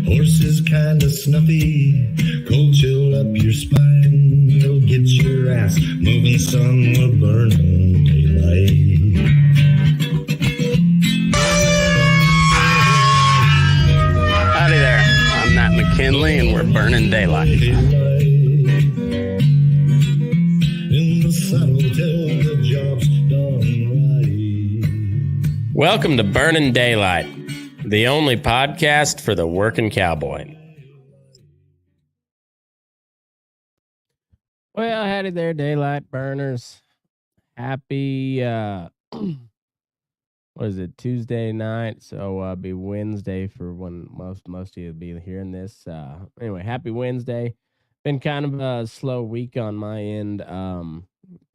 Horses kinda snuffy, cold chill up your spine. You'll get your ass moving, son, we're burning daylight. Howdy there, I'm Matt McKinley and we're burning daylight. In the saddle till the job's done right. Welcome to Burning Daylight, the only podcast for the working cowboy. Well, howdy there, daylight burners. Happy, what is it, Tuesday night? So be Wednesday for when most of you will be hearing this. Anyway, happy Wednesday. Been kind of a slow week on my end,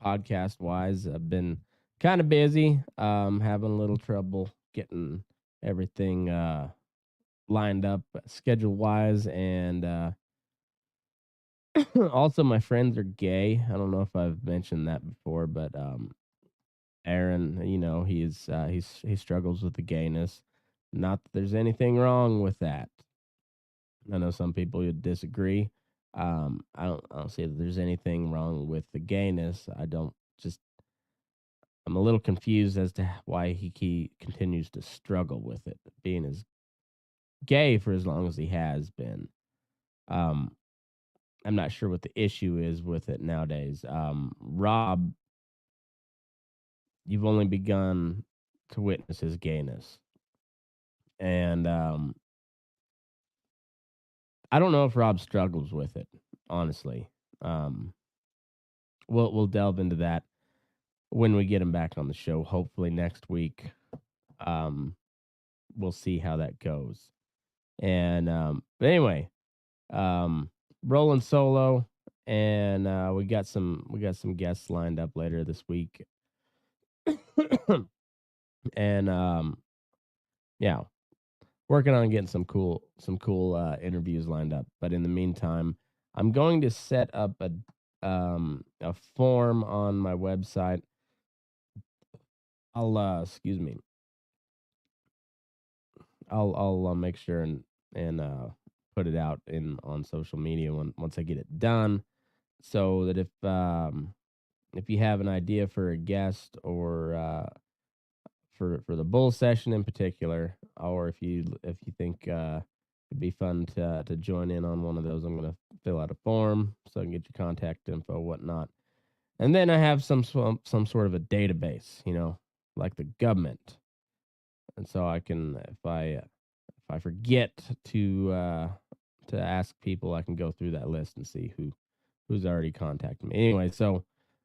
podcast-wise. I've been kind of busy, having a little trouble getting everything lined up schedule-wise, and also my friends are gay. I don't know if I've mentioned that before, but Aaron, you know, he struggles with the gayness. Not that there's anything wrong with that. I know some people would disagree. I don't see that there's anything wrong with the gayness. I'm a little confused as to why he continues to struggle with it, being as gay for as long as he has been. I'm not sure what the issue is with it nowadays. Rob, you've only begun to witness his gayness. And I don't know if Rob struggles with it, honestly. We'll delve into that when we get him back on the show, hopefully next week. We'll see how that goes. And but anyway, rolling solo, and we got some guests lined up later this week. And yeah, working on getting some cool interviews lined up. But in the meantime, I'm going to set up a form on my website. I'll excuse me. I'll make sure and put it out on social media once I get it done, so that if you have an idea for a guest or for the bull session in particular, or if you think it'd be fun to join in on one of those, I'm gonna fill out a form so I can get your contact info, whatnot, and then I have some sort of a database, you know, like the government, and so I can if I forget to ask people, I can go through that list and see who's already contacted me. Anyway, so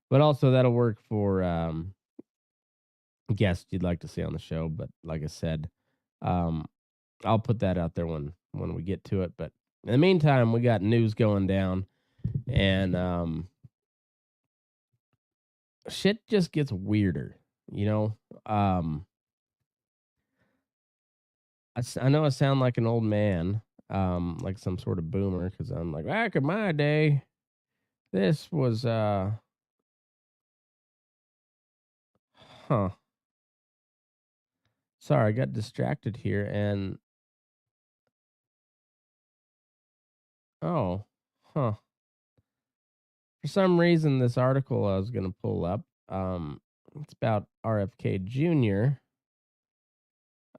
but also that'll work for guests you'd like to see on the show. But like I said, I'll put that out there when we get to it. But in the meantime, we got news going down, and shit just gets weirder, you know. I know I sound like an old man, like some sort of boomer, because I'm like, back in my day, this was huh. Sorry, I got distracted here, and oh, huh. For some reason, this article I was gonna pull up, it's about RFK Jr.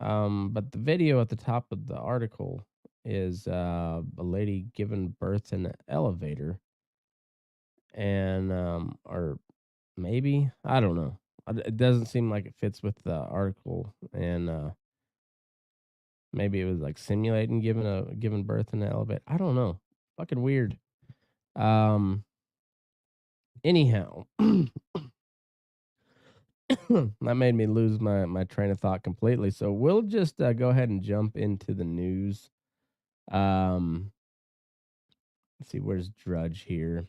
But the video at the top of the article is a lady giving birth in an elevator, and or maybe I don't know. It doesn't seem like it fits with the article, and maybe it was like simulating giving birth in an elevator. I don't know. Fucking weird. Anyhow, that made me lose my train of thought completely. So we'll just go ahead and jump into the news. Let's see, where's Drudge here?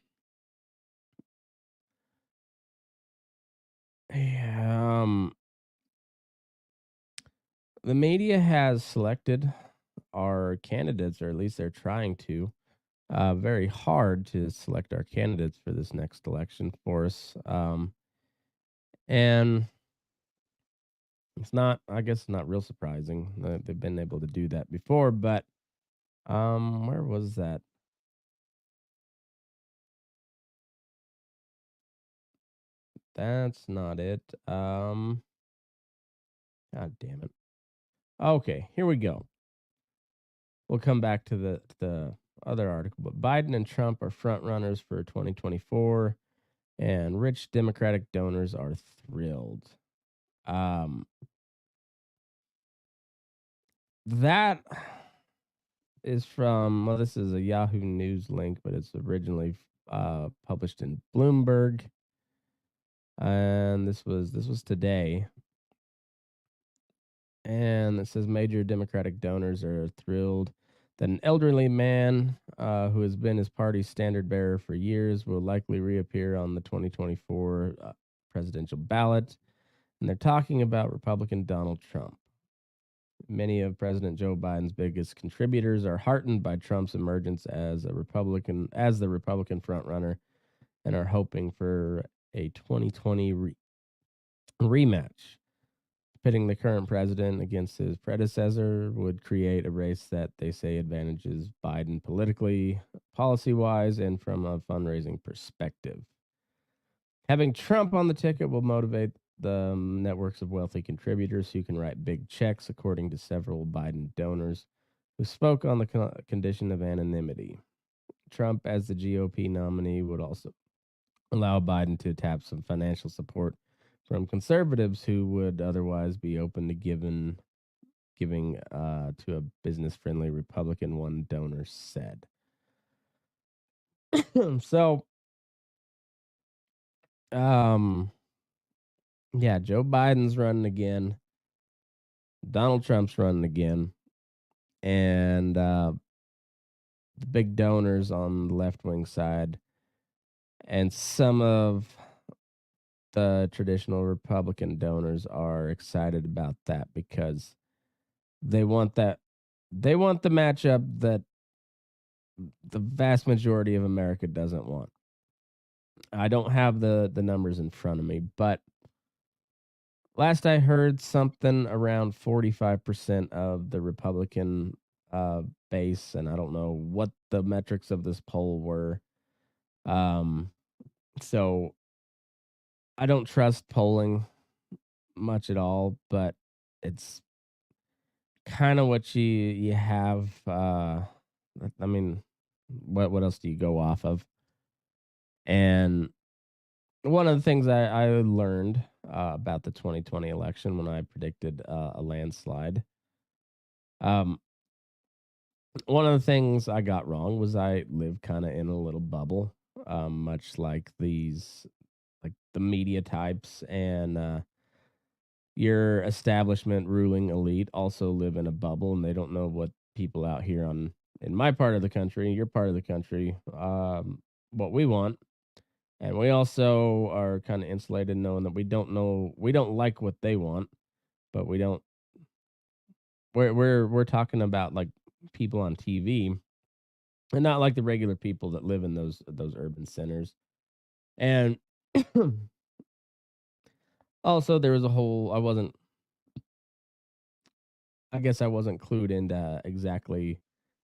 Yeah, the media has selected our candidates, or at least they're trying to, very hard to select our candidates for this next election for us. And I guess it's not real surprising that they've been able to do that before, but Where was that? That's not it. God damn it. Okay, here we go. We'll come back to the other article, but Biden and Trump are front runners for 2024, and rich Democratic donors are thrilled. Um, that is from, well, this is a Yahoo News link, but it's originally published in Bloomberg, and this was today. And it says major Democratic donors are thrilled that an elderly man who has been his party's standard bearer for years will likely reappear on the 2024 presidential ballot. And they're talking about Republican Donald Trump. Many of President Joe Biden's biggest contributors are heartened by Trump's emergence as the Republican frontrunner, and are hoping for a 2020 rematch. Pitting the current president against his predecessor would create a race that they say advantages Biden politically, policy wise, and from a fundraising perspective. Having Trump on the ticket will motivate the networks of wealthy contributors who can write big checks, according to several Biden donors who spoke on the condition of anonymity. Trump, as the GOP nominee, would also allow Biden to tap some financial support from conservatives who would otherwise be open to giving to a business friendly Republican, one donor said. So, um, yeah, Joe Biden's running again. Donald Trump's running again. And the big donors on the left wing side and some of the traditional Republican donors are excited about that because they want that they want the matchup that the vast majority of America doesn't want. I don't have the numbers in front of me, but last I heard, something around 45% of the Republican base, and I don't know what the metrics of this poll were. Um, so I don't trust polling much at all, but it's kind of what you have. I mean, what else do you go off of? And one of the things I learned about the 2020 election when I predicted a landslide, um, one of the things I got wrong was I live kind of in a little bubble, much like like the media types and your establishment ruling elite also live in a bubble, and they don't know what people out here in my part of the country, your part of the country, what we want. And we also are kind of insulated knowing that we don't like what they want, but we're talking about like people on TV and not like the regular people that live in those urban centers. And also there was a whole I guess I wasn't clued into exactly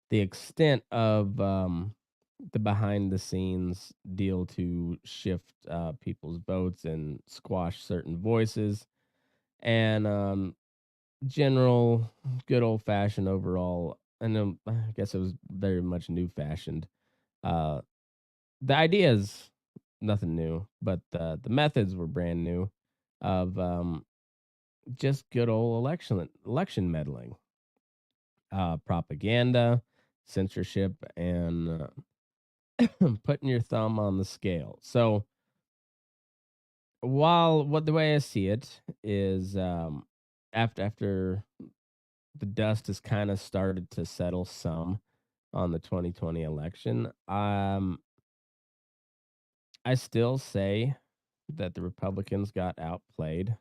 the extent of the behind the scenes deal to shift people's votes and squash certain voices and general good old fashioned overall. And I guess it was very much new fashioned. Uh, the idea is nothing new, but the methods were brand new of just good old election meddling, propaganda, censorship, and putting your thumb on the scale. So while what the way I see it is after the dust has kind of started to settle some on the 2020 election, I still say that the Republicans got outplayed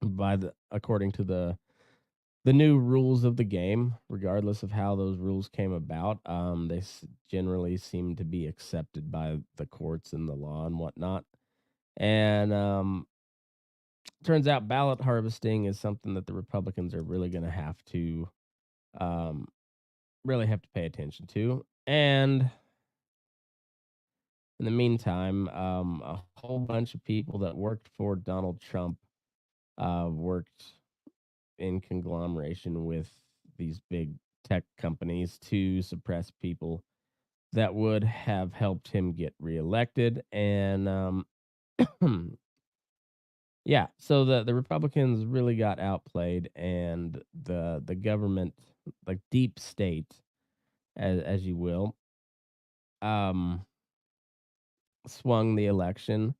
by the according to the new rules of the game, regardless of how those rules came about. They generally seem to be accepted by the courts and the law and whatnot. And turns out ballot harvesting is something that the Republicans are really going to have to um, really have to pay attention to. And in the meantime, a whole bunch of people that worked for Donald Trump worked in conglomeration with these big tech companies to suppress people that would have helped him get reelected. And yeah, so the Republicans really got outplayed, and the government, like deep state, as you will, um, swung the election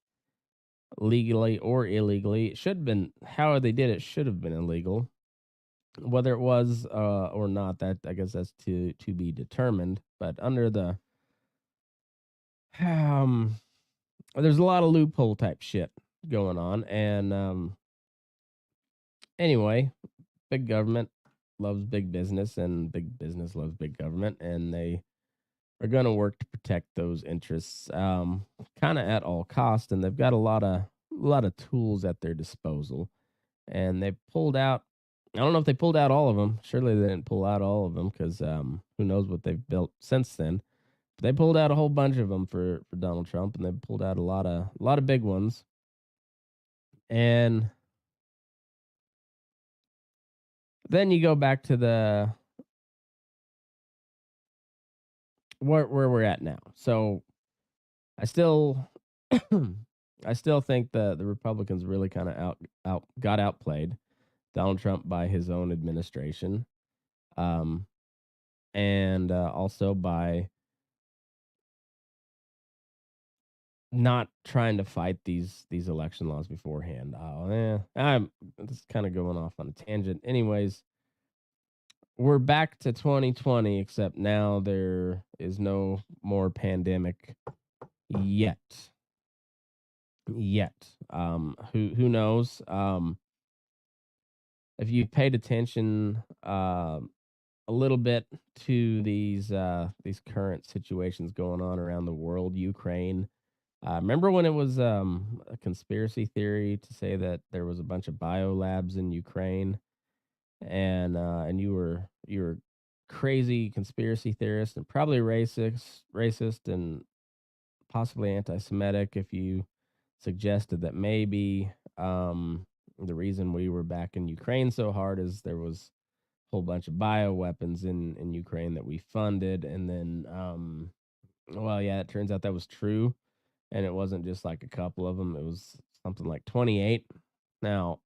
legally or illegally. It should have been how they did it should have been illegal. Whether it was or not, that I guess that's to be determined. But under the um, there's a lot of loophole type shit going on, and anyway, big government loves big business, and big business loves big government, and they are going to work to protect those interests, kind of at all cost. And they've got a lot of tools at their disposal, and they pulled out. I don't know if they pulled out all of them. Surely they didn't pull out all of them because who knows what they've built since then. But they pulled out a whole bunch of them for Donald Trump, and they pulled out a lot of big ones. And then you go back to the where we're at now. So I still I still think the Republicans really kind of out got outplayed Donald Trump by his own administration, um, and also by not trying to fight these election laws beforehand. I'm just kind of going off on a tangent. Anyways, we're back to 2020, except now there is no more pandemic yet. Yet, who knows? If you paid attention a little bit to these current situations going on around the world, Ukraine. Remember when it was a conspiracy theory to say that there was a bunch of biolabs in Ukraine, and you were crazy conspiracy theorist and probably racist, and possibly anti-Semitic if you suggested that maybe the reason we were back in Ukraine so hard is there was a whole bunch of bioweapons in Ukraine that we funded, and then well, yeah, it turns out that was true, and it wasn't just like a couple of them; it was something like 28. Now,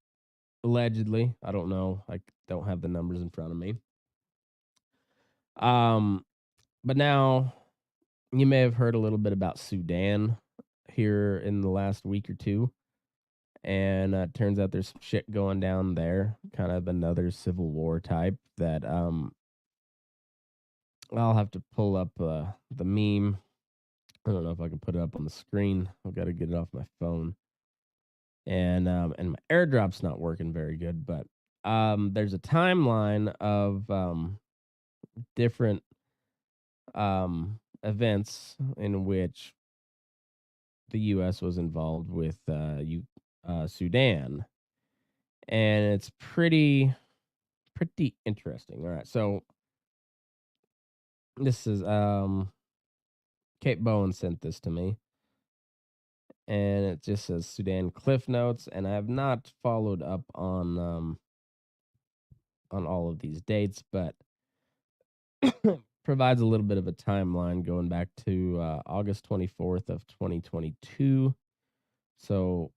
allegedly, I don't know, I don't have the numbers in front of me. Um, but now you may have heard a little bit about Sudan here in the last week or two. And it turns out there's some shit going down there, kind of another civil war type that I'll have to pull up the meme. I don't know if I can put it up on the screen. I've got to get it off my phone, and my AirDrop's not working very good. But there's a timeline of different events in which the U.S. was involved with Sudan, and it's pretty interesting. All right, so this is Kate Bowen sent this to me, and it just says Sudan Cliff Notes, and I have not followed up on all of these dates, but provides a little bit of a timeline going back to August 24th of 2022. So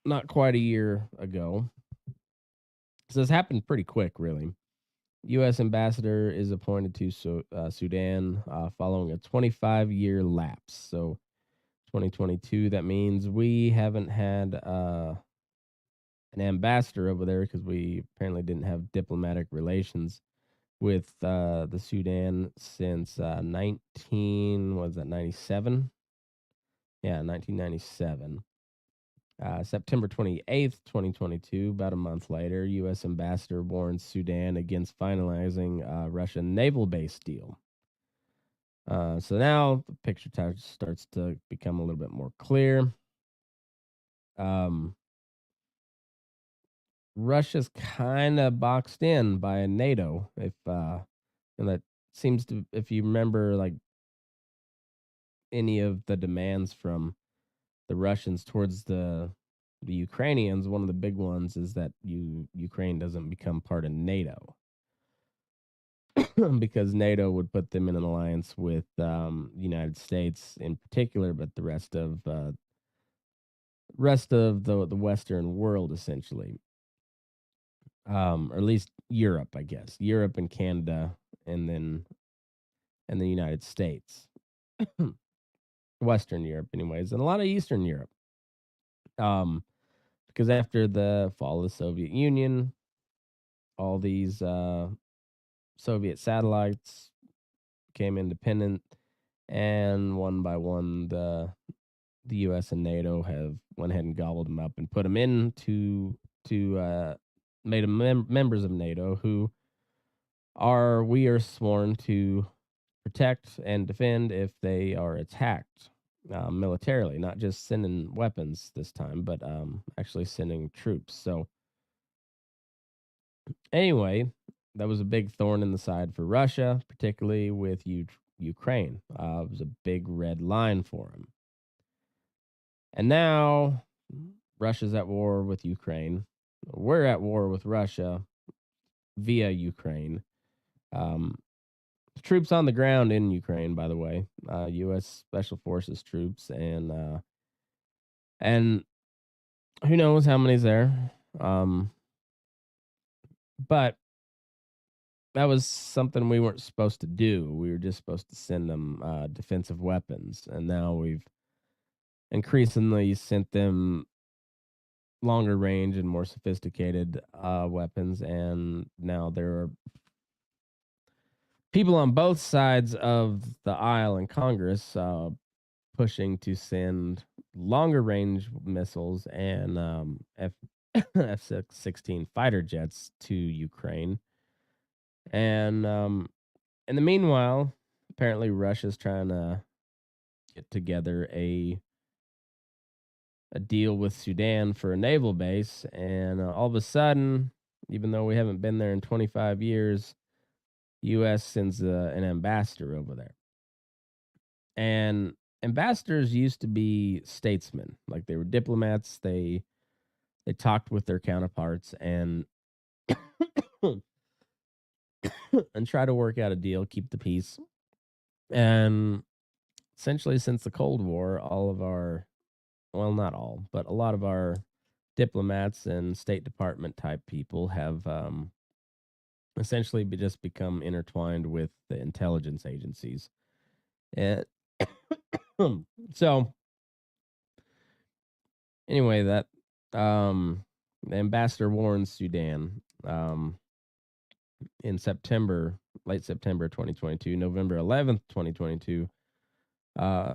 not quite a year ago. So this happened pretty quick, really. U.S. ambassador is appointed to Sudan following a 25-year lapse. So 2022, that means we haven't had an ambassador over there because we apparently didn't have diplomatic relations with the Sudan since 19 was that 97? Yeah, 1997. September 28th, 2022, about a month later, U.S. ambassador warns Sudan against finalizing Russian naval base deal. So now the picture starts to become a little bit more clear. Um, Russia's kind of boxed in by NATO. And that seems to, if you remember, like any of the demands from the Russians towards the Ukrainians, one of the big ones is that Ukraine doesn't become part of NATO because NATO would put them in an alliance with the United States in particular, but the rest of the Western world essentially, or at least Europe, I guess, Europe and Canada, and then and the United States, Western Europe, anyways, and a lot of Eastern Europe. Um, because after the fall of the Soviet Union, all these Soviet satellites became independent, and one by one, the U.S. and NATO have went ahead and gobbled them up and put them into to made them members of NATO, who we are sworn to protect and defend if they are attacked militarily, not just sending weapons this time, but actually sending troops. So anyway, that was a big thorn in the side for Russia, particularly with Ukraine. It was a big red line for him. And now Russia's at war with Ukraine. We're at war with Russia via Ukraine. Um, Troops on the ground in Ukraine, by the way, U.S. Special Forces troops, and who knows how many's there. Um, but that was something we weren't supposed to do. We were just supposed to send them defensive weapons, and now we've increasingly sent them longer range and more sophisticated weapons. And now there are people on both sides of the aisle in Congress pushing to send longer range missiles and F-16 fighter jets to Ukraine. And in the meanwhile, apparently Russia's trying to get together a deal with Sudan for a naval base, and all of a sudden, even though we haven't been there in 25 years, U.S. sends an ambassador over there. And ambassadors used to be statesmen, like they were diplomats. They talked with their counterparts and and try to work out a deal, keep the peace. And essentially, since the Cold War, all of our, well, not all, but a lot of our diplomats and State Department type people have essentially just become intertwined with the intelligence agencies. And so, anyway, that the ambassador warns Sudan in September, late September 2022, November 11th, 2022. Uh,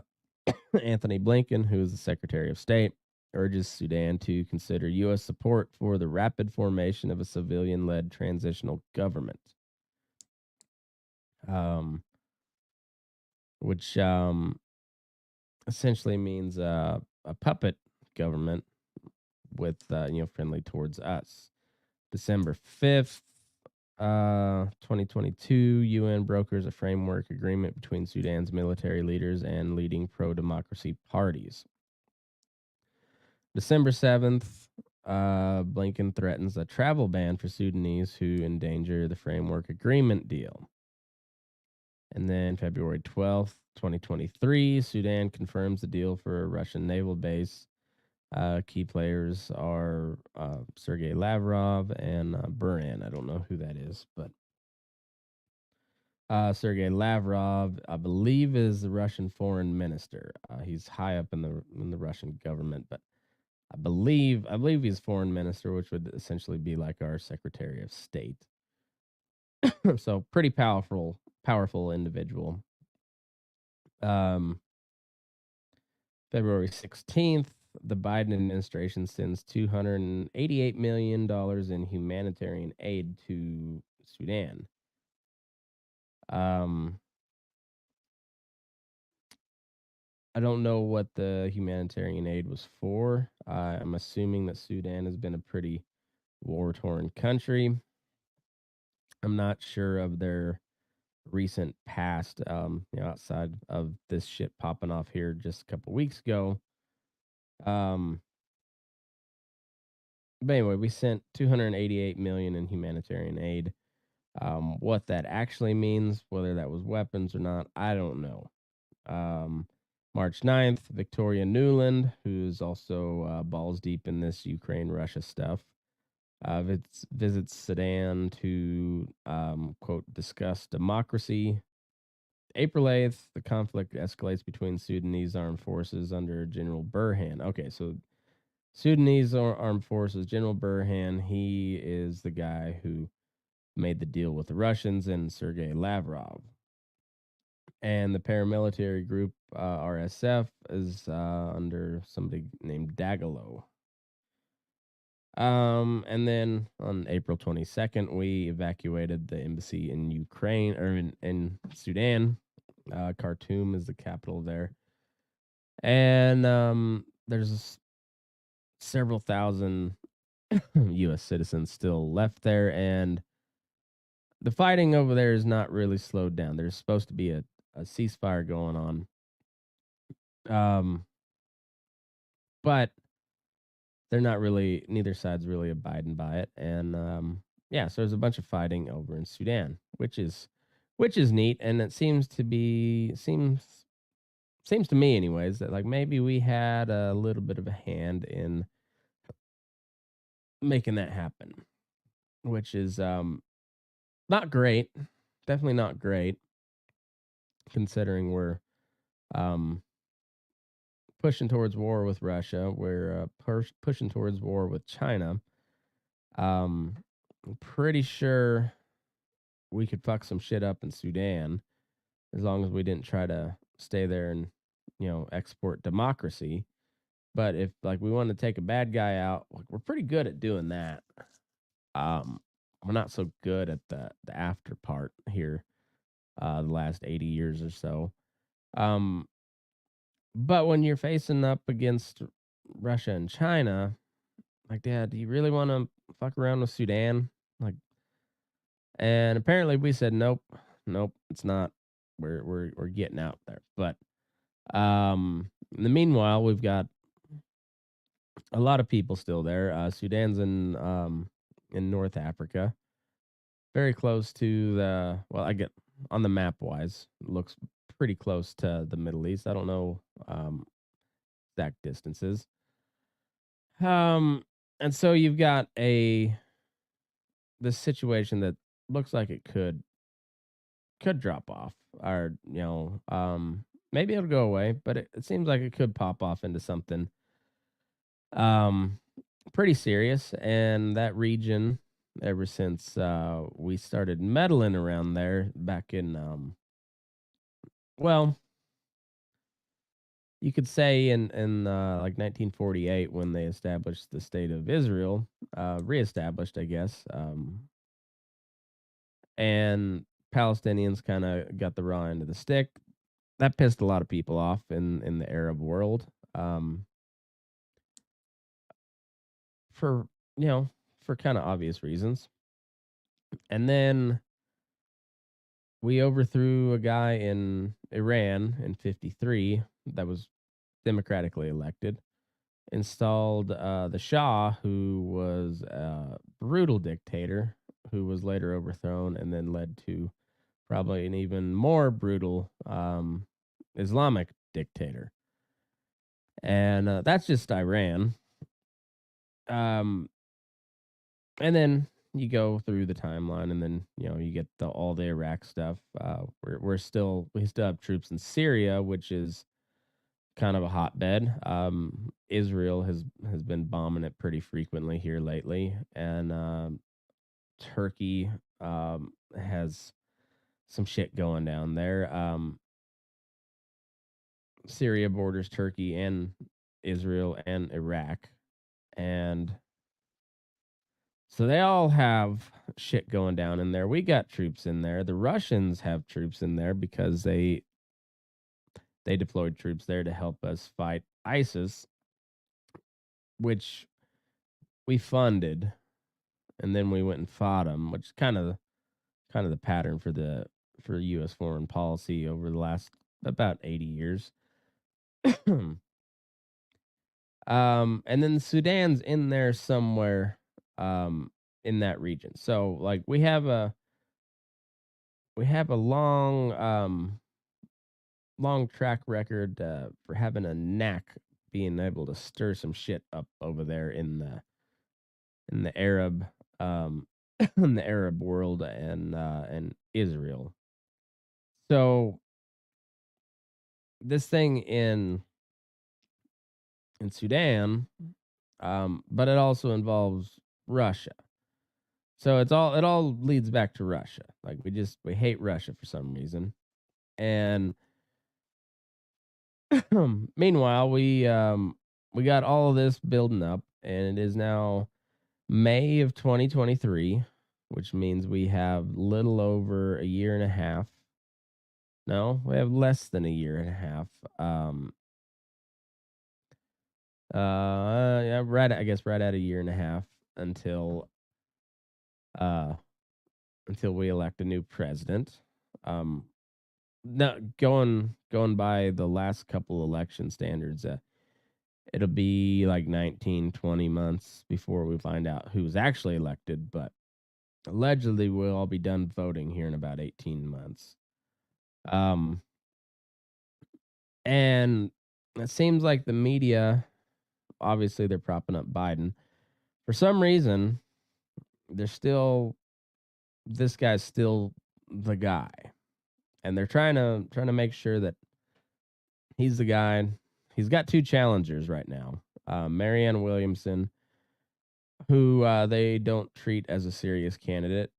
Anthony Blinken, who is the Secretary of State, urges Sudan to consider U.S. support for the rapid formation of a civilian led transitional government, which essentially means a puppet government with, friendly towards us. December 5th, 2022, UN brokers a framework agreement between Sudan's military leaders and leading pro-democracy parties. December 7th, Blinken threatens a travel ban for Sudanese who endanger the framework agreement deal. And then February 12th, 2023, Sudan confirms the deal for a Russian naval base. Key players are Sergei Lavrov and Buran. I don't know who that is, but Sergei Lavrov, I believe, is the Russian foreign minister. He's high up in the Russian government, but I believe he's foreign minister, which would essentially be like our Secretary of State. So pretty powerful individual. February 16th, the Biden administration sends $288 million in humanitarian aid to Sudan. I don't know what the humanitarian aid was for. I'm assuming that Sudan has been a pretty war torn country. I'm not sure of their recent past, outside of this shit popping off here just a couple weeks ago. Um, but anyway, we sent 288 million in humanitarian aid. What that actually means, whether that was weapons or not, I don't know. Um, March 9th, Victoria Newland, who's also balls deep in this Ukraine Russia stuff, visits Sudan to, quote, discuss democracy. April 8th, the conflict escalates between Sudanese armed forces under General Burhan. Okay, so Sudanese armed forces, General Burhan, he is the guy who made the deal with the Russians and Sergei Lavrov. And the paramilitary group RSF is under somebody named Dagalo. And then on April 22nd, we evacuated the embassy in Ukraine or in Sudan. Khartoum is the capital there. And there's several thousand U.S. citizens still left there. And the fighting over there is not really slowed down. There's supposed to be a ceasefire going on. But they're not really, neither side's really abiding by it. And yeah, so there's a bunch of fighting over in Sudan, which is neat. And it seems to me anyways that like maybe we had a little bit of a hand in making that happen, which is not great. Definitely not great considering we're um pushing towards war with Russia. We're pushing towards war with China. I'm pretty sure we could fuck some shit up in Sudan as long as we didn't try to stay there and export democracy. But if like we want to take a bad guy out, like we're pretty good at doing that. Um, we're not so good at the after part here. The last 80 years or so. Um, but when you're facing up against Russia and China, like, Dad, do you really want to fuck around with Sudan? Like, and apparently we said nope, nope, it's not. We're getting out there. But in the meanwhile, we've got a lot of people still there. Sudan's in North Africa, very close to the I get on the map wise, looks pretty close to the Middle East. I don't know exact distances. And so you've got this situation that looks like it could drop off, or maybe it'll go away, but it seems like it could pop off into something um pretty serious. And that region, ever since we started meddling around there back in well, you could say in like 1948 when they established the state of Israel, reestablished, I guess, and Palestinians kind of got the raw end of the stick. That pissed a lot of people off in the Arab world, for for kind of obvious reasons. And then we overthrew a guy in Iran in '53 that was democratically elected, installed the Shah, who was a brutal dictator, who was later overthrown and then led to probably an even more brutal Islamic dictator. And that's just Iran. Um, and then you go through the timeline, and then you get all the Iraq stuff. We still have troops in Syria, which is kind of a hotbed. Israel has been bombing it pretty frequently here lately, and Turkey has some shit going down there. Syria borders Turkey and Israel and Iraq, and so they all have shit going down in there. We got troops in there. The Russians have troops in there because they deployed troops there to help us fight ISIS, which we funded, and then we went and fought them, which is kind of the pattern for the U.S. foreign policy over the last about 80 years. And then Sudan's in there somewhere in that region. So like we have a long track record for having a knack being able to stir some shit up over there in the Arab in the Arab world and Israel. So this thing in Sudan, but it also involves Russia. So it all leads back to Russia. Like we hate Russia for some reason. And meanwhile, we got all of this building up, and it is now May of 2023, which means we have little over a year and a half. No, we have less than a year and a half. Yeah, I guess right at a year and a half until uh until we elect a new president. Um, no, going by the last couple election standards, it'll be like 19, 20 months before we find out who's actually elected, but allegedly we'll all be done voting here in about 18 months. Um, and it seems like the media, obviously they're propping up Biden. For some reason, they're still this guy's still the guy. And they're trying to make sure that he's the guy. He's got two challengers right now. Marianne Williamson, who they don't treat as a serious candidate.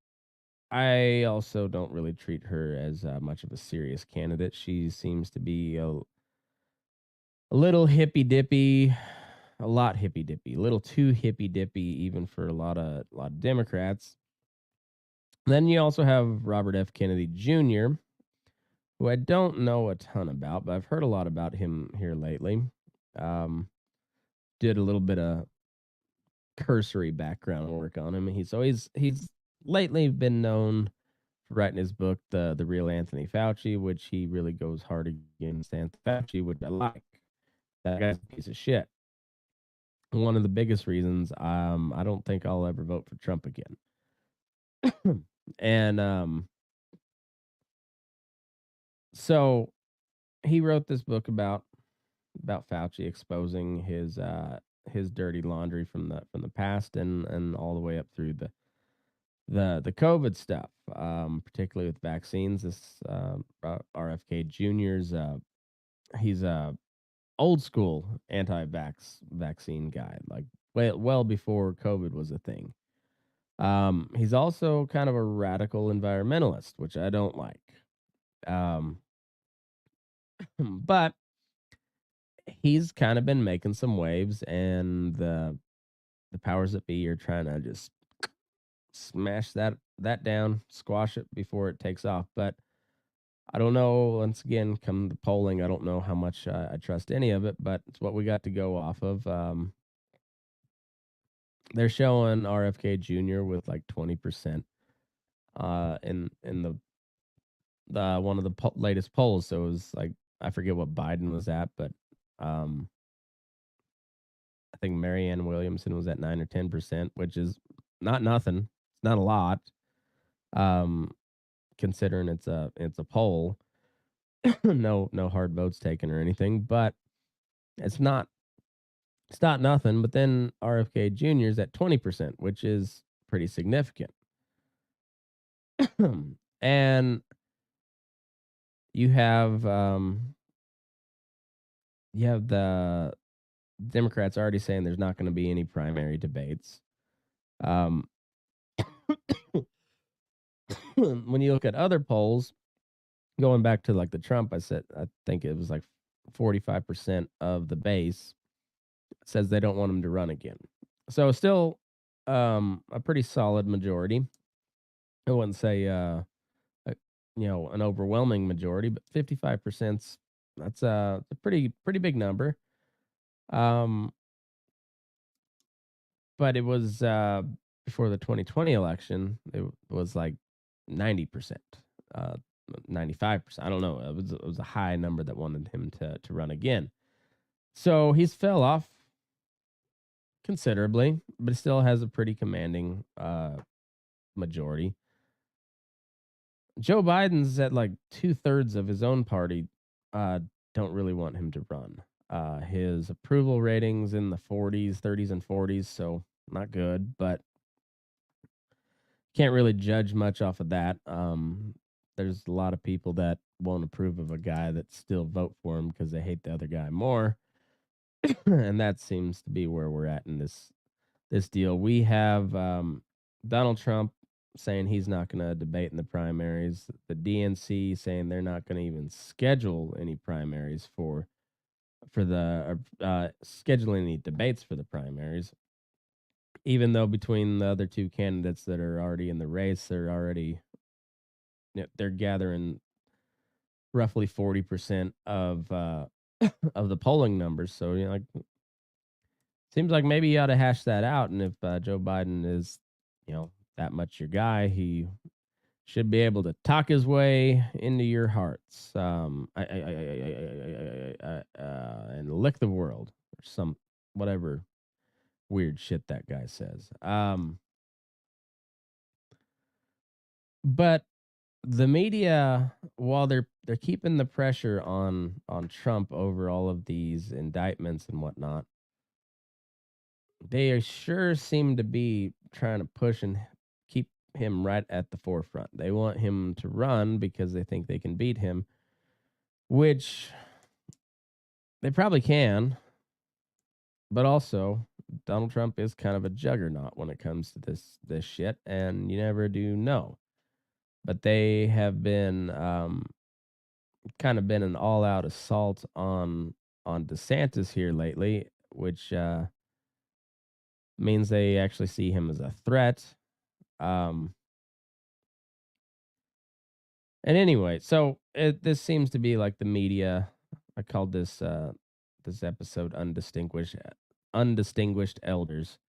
I also don't really treat her as much of a serious candidate. She seems to be a little hippy dippy, a lot hippy dippy, a little too hippy dippy, even for a lot of Democrats. Then you also have Robert F. Kennedy Jr., who I don't know a ton about, but I've heard a lot about him here lately. Um, did a little bit of cursory background work on him. He's lately been known for writing his book, the Real Anthony Fauci, which he really goes hard against Anthony Fauci, which I like. That guy's a piece of shit. One of the biggest reasons I don't think I'll ever vote for Trump again. And so he wrote this book about Fauci exposing his dirty laundry from the past and all the way up through the COVID stuff, particularly with vaccines. This RFK Jr.'s he's a old school vaccine guy, like well before COVID was a thing. He's also kind of a radical environmentalist, which I don't like. Um, but he's kind of been making some waves, and the powers that be are trying to just smash that down, squash it before it takes off. But I don't know. Once again, come the polling, I don't know how much I trust any of it, but it's what we got to go off of. They're showing RFK Jr. with like 20% in the one of the latest polls. So it was like I forget what Biden was at, but um, I think Marianne Williamson was at 9 or 10%, which is not nothing. It's not a lot, um, considering it's a poll. No hard votes taken or anything, but it's not it's not nothing. But then RFK Jr. is at 20%, which is pretty significant. And you have the Democrats already saying there's not going to be any primary debates. Um, when you look at other polls, going back to like the Trump, I think it was like 45% of the base says they don't want him to run again. So still a pretty solid majority. I wouldn't say a, an overwhelming majority, but 55%'s that's a pretty big number. Um but it was before the 2020 election, it was like 90%. Uh 95%. I don't know. It was a high number that wanted him to run again. So he's fell off considerably, but still has a pretty commanding majority. Joe Biden's at like 2/3 of his own party uh, don't really want him to run. His approval ratings in the 40s, 30s, and 40s, so not good, but can't really judge much off of that. There's a lot of people that won't approve of a guy that still vote for him because they hate the other guy more, and that seems to be where we're at in this deal. We have Donald Trump saying he's not going to debate in the primaries. The DNC saying they're not going to even schedule any primaries for the scheduling any debates for the primaries. Even though between the other two candidates that are already in the race, they're gathering roughly 40% of of the polling numbers. So like seems like maybe you ought to hash that out. And if Joe Biden is that much your guy, he should be able to talk his way into your hearts, and lick the world or some whatever weird shit that guy says. But the media, while they're keeping the pressure on Trump over all of these indictments and whatnot, they sure seem to be trying to push and keep him right at the forefront. They want him to run because they think they can beat him, which they probably can. But also, Donald Trump is kind of a juggernaut when it comes to this shit, and you never do know. But they have been kind of been an all out assault on DeSantis here lately, which means they actually see him as a threat. Um, and anyway, so this seems to be like the media. I called this episode Undistinguished Elders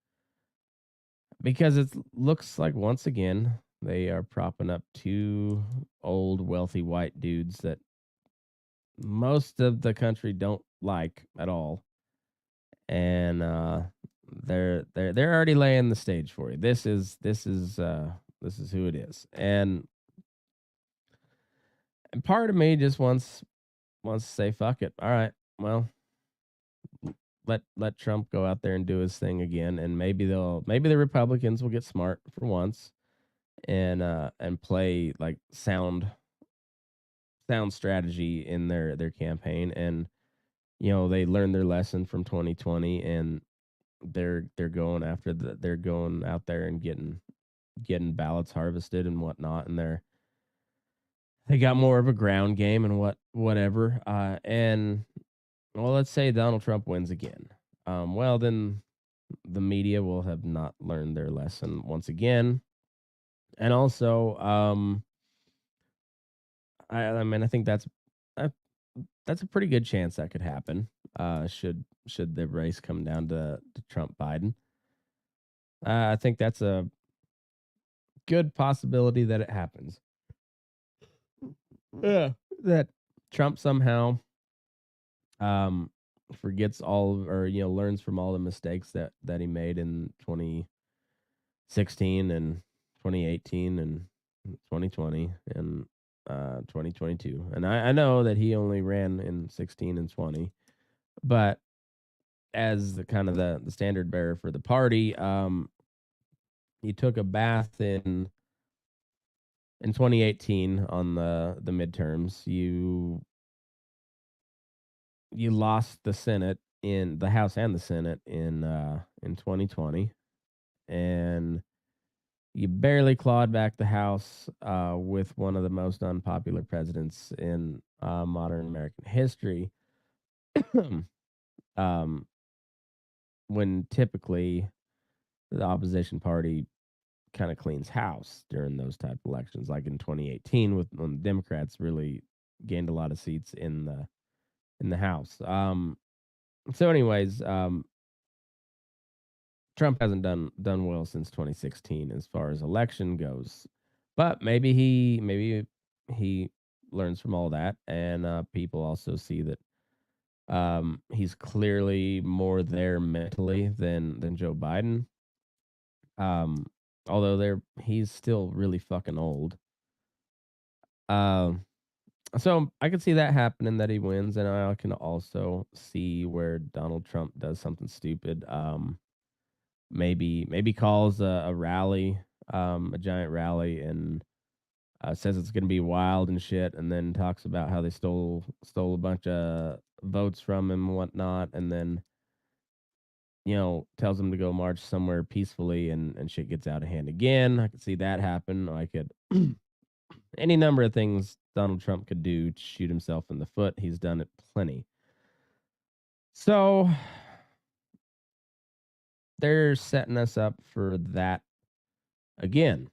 because it looks like once again they are propping up two old wealthy white dudes that most of the country don't like at all, and they're already laying the stage for you. This is who it is, and part of me just wants to say fuck it. All right, well, let Trump go out there and do his thing again, and maybe the Republicans will get smart for once and play like sound strategy in their campaign, and they learned their lesson from 2020, and they're going after they're going out there and getting ballots harvested and whatnot, and they got more of a ground game and whatever. And well, let's say Donald Trump wins again. Well, then the media will have not learned their lesson once again, and also, I mean, I think uh, that's a pretty good chance that could happen. Should the race come down to Trump Biden, I think that's a good possibility that it happens. Yeah, that Trump somehow um forgets all or learns from all the mistakes that he made in 2016 and 2018 and 2020 and 2022. And I know that he only ran in 16 and 20, but as the kind of the standard bearer for the party, he took a bath in 2018 on the midterms. You lost the Senate in the House and the Senate in 2020, and you barely clawed back the House with one of the most unpopular presidents in modern American history. um, when typically the opposition party kind of cleans house during those type of elections, like in 2018, when the Democrats really gained a lot of seats in the House. So, anyways, Trump hasn't done well since 2016 as far as election goes, but maybe he learns from all that, and people also see that he's clearly more there mentally than Joe Biden. Um, Although he's still really fucking old. Um, so I can see that happening that he wins, and I can also see where Donald Trump does something stupid. Maybe calls a rally, a giant rally, and says it's going to be wild and shit, and then talks about how they stole a bunch of votes from him and whatnot, and then tells him to go march somewhere peacefully, and shit gets out of hand again. I could see that happen. I could any number of things Donald Trump could do to shoot himself in the foot. He's done it plenty. So they're setting us up for that again.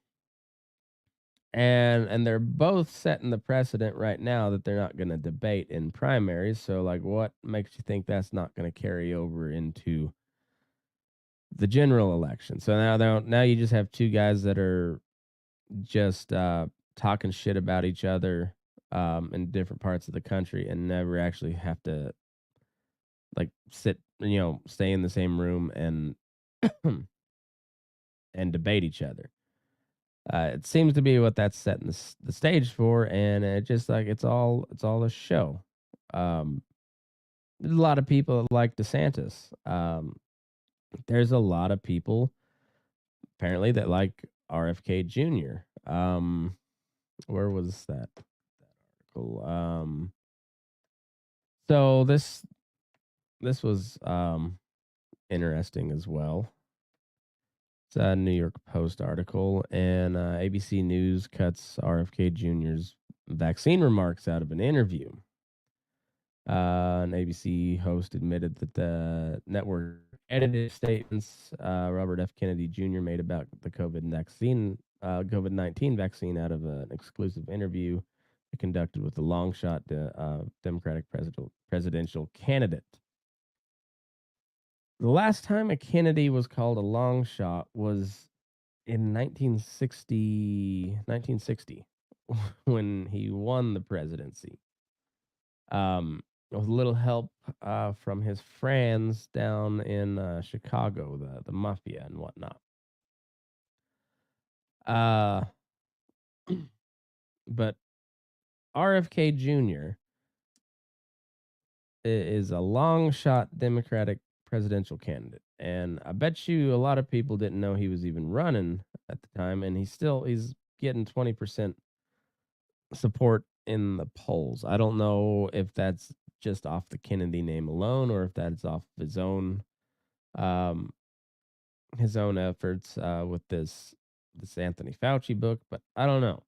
And they're both setting the precedent right now that they're not going to debate in primaries. So like what makes you think that's not going to carry over into the general election? So now you just have two guys that are just talking shit about each other in different parts of the country and never actually have to like stay in the same room and and debate each other. It seems to be what that's setting the stage for, and it just like it's all a show. Um, there's a lot of people that like DeSantis. There's a lot of people apparently that like RFK Jr. Where was that article? So this was interesting as well. It's a New York Post article, and ABC News cuts RFK Jr.'s vaccine remarks out of an interview. An ABC host admitted that the network edited statements Robert F. Kennedy Jr. made about the COVID-19 vaccine out of an exclusive interview conducted with the long shot Democratic presidential candidate. The last time a Kennedy was called a long shot was in 1960 when he won the presidency. With a little help from his friends down in Chicago, the mafia and whatnot. Uh, but RFK Jr. is a long shot Democratic presidential candidate, and I bet you a lot of people didn't know he was even running at the time, and he's getting 20% support in the polls. I don't know if that's just off the Kennedy name alone or if that's off um his own efforts with this Anthony Fauci book, but I don't know.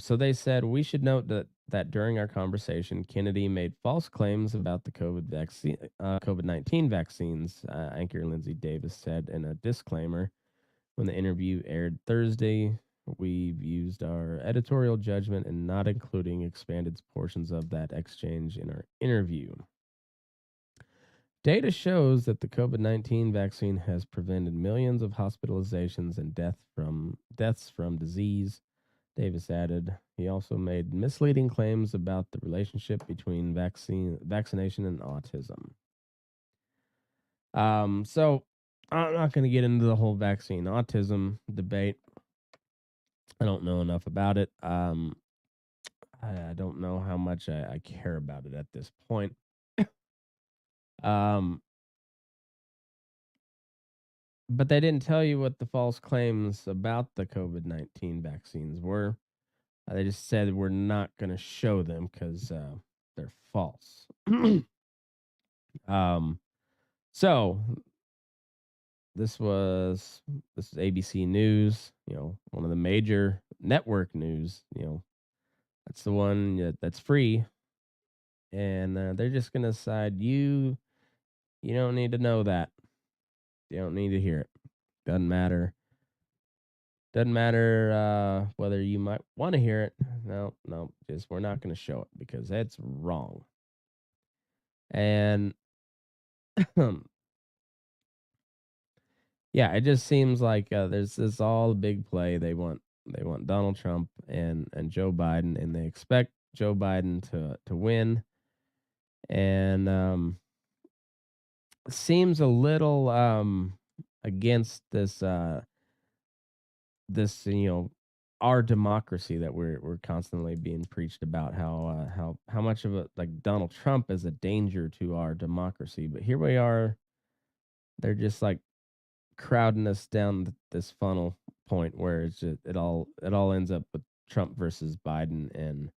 So they said we should note that during our conversation, Kennedy made false claims about the COVID-19 vaccines. Anchor Lindsay Davis said in a disclaimer when the interview aired Thursday. We've used our editorial judgment in not including expanded portions of that exchange in our interview. Data shows that the COVID-19 vaccine has prevented millions of hospitalizations and deaths from disease, Davis added. He also made misleading claims about the relationship between vaccination and autism. So I'm not going to get into the whole vaccine autism debate. I don't know enough about it. I don't know how much I care about it at this point. Um, but they didn't tell you what the false claims about the COVID-19 vaccines were. They just said we're not going to show them because they're false. um, so this is ABC News. One of the major network news. That's the one that's free, and they're just going to decide you don't need to know that. You don't need to hear it. Doesn't matter. Doesn't matter whether you might want to hear it. No, just we're not going to show it because that's wrong. And yeah, it just seems like there's this all big play. They want They want Donald Trump and Joe Biden, and they expect Joe Biden to win. And seems a little against this our democracy that we're constantly being preached about, how much of a, like, Donald Trump is a danger to our democracy. But here we are, they're just like crowding us down this funnel point where it's just it all ends up with Trump versus Biden, and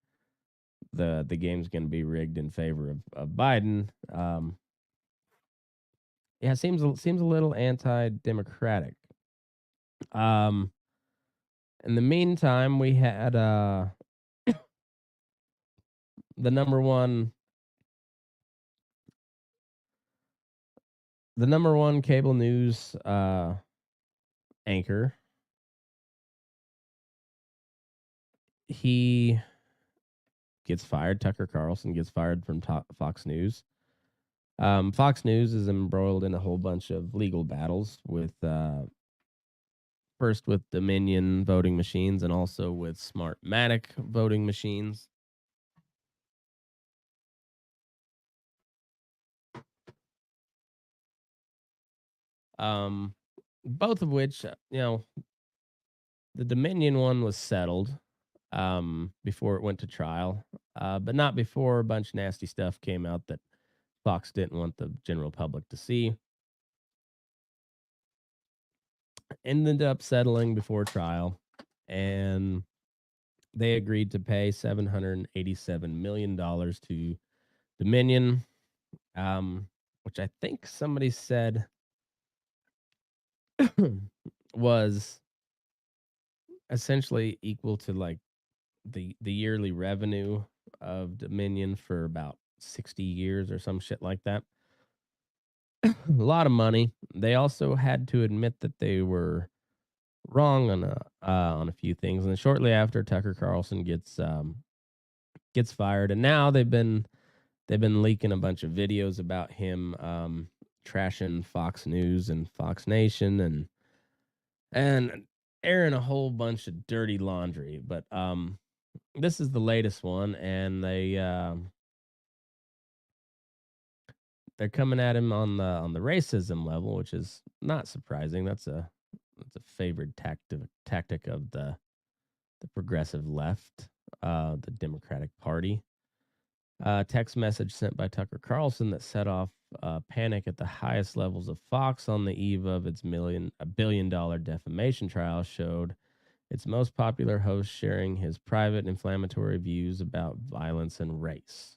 the game's going to be rigged in favor of Biden. Yeah, it seems a little anti-democratic. Um, in the meantime, we had the number one the number one cable news anchor. He gets fired. Tucker Carlson gets fired from Fox News. Fox News is embroiled in a whole bunch of legal battles with first with Dominion voting machines and also with Smartmatic voting machines. Um, both of which, the Dominion one was settled before it went to trial, but not before a bunch of nasty stuff came out that Fox didn't want the general public to see. Ended up settling before trial, and they agreed to pay $787 million to Dominion, which I think somebody said was essentially equal to like the yearly revenue of Dominion for about 60 years or some shit like that. A lot of money. They also had to admit that they were wrong on a few things. And then shortly after, Tucker Carlson gets fired, and now they've been leaking a bunch of videos about him trashing Fox News and Fox Nation and airing a whole bunch of dirty laundry. But this is the latest one, and they're coming at him on the racism level, which is not surprising. That's a favored tactic of the progressive left, the Democratic Party. Text message sent by Tucker Carlson that set off panic at the highest levels of Fox on the eve of its $1 billion defamation trial showed its most popular host sharing his private inflammatory views about violence and race.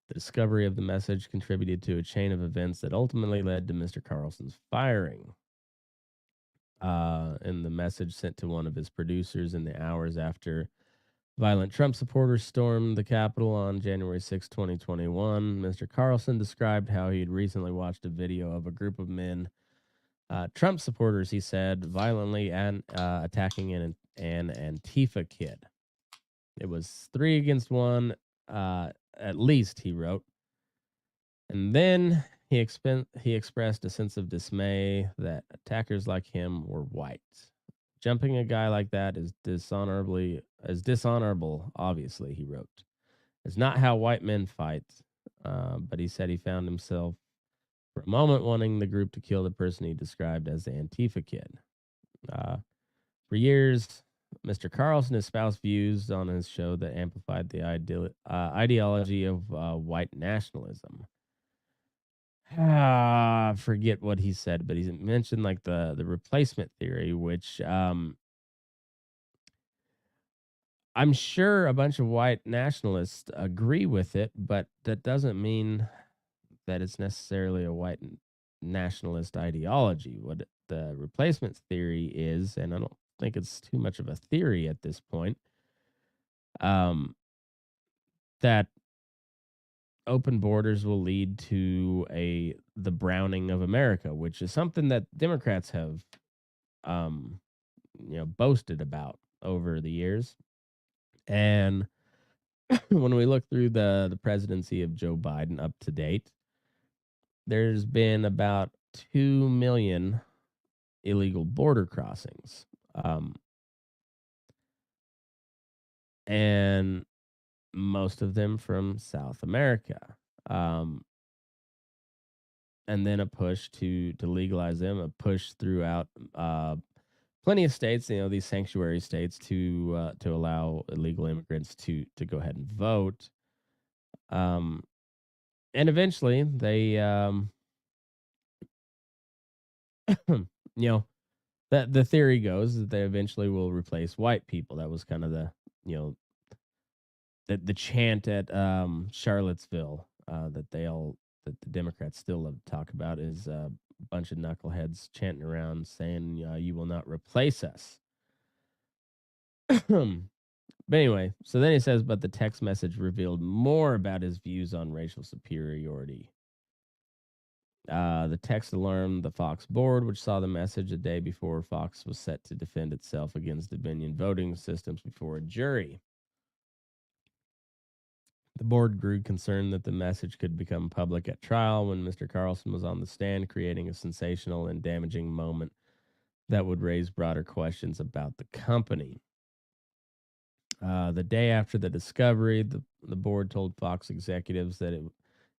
The discovery of the message contributed to a chain of events that ultimately led to Mr. Carlson's firing. In the message sent to one of his producers in the hours after violent Trump supporters stormed the Capitol on January 6, 2021, Mr. Carlson described how he had recently watched a video of a group of men, Trump supporters, he said, violently and attacking an Antifa kid. It was 3 against 1, at least, he wrote. And then he expressed a sense of dismay that attackers like him were white. Jumping a guy like that is dishonorable, obviously, he wrote. It's not how white men fight. But he said he found himself for a moment wanting the group to kill the person he described as the Antifa kid. For years, Mr. Carlson espoused views on his show that amplified the ideology of white nationalism. I forget what he said, but he mentioned like the replacement theory, which I'm sure a bunch of white nationalists agree with it, but that doesn't mean that it's necessarily a white nationalist ideology. What the replacement theory is, and I don't think it's too much of a theory at this point, that open borders will lead to the browning of America, which is something that Democrats have boasted about over the years. And when we look through the presidency of Joe Biden up to date, there's been about 2 million illegal border crossings. and most of them from South America. Um, and then a push to legalize them, a push throughout plenty of states, these sanctuary states to allow illegal immigrants to go ahead and vote. Um, and eventually they you know, that the theory goes that they eventually will replace white people. That was kind of you know, the chant at Charlottesville that the Democrats still love to talk about is a bunch of knuckleheads chanting around saying, "You will not replace us." But anyway, so then he says, but the text message revealed more about his views on racial superiority. The text alarmed the Fox board, which saw the message a day before Fox was set to defend itself against Dominion voting systems before a jury. The board grew concerned that the message could become public at trial when Mr. Carlson was on the stand, creating a sensational and damaging moment that would raise broader questions about the company. The day after the discovery, the board told Fox executives that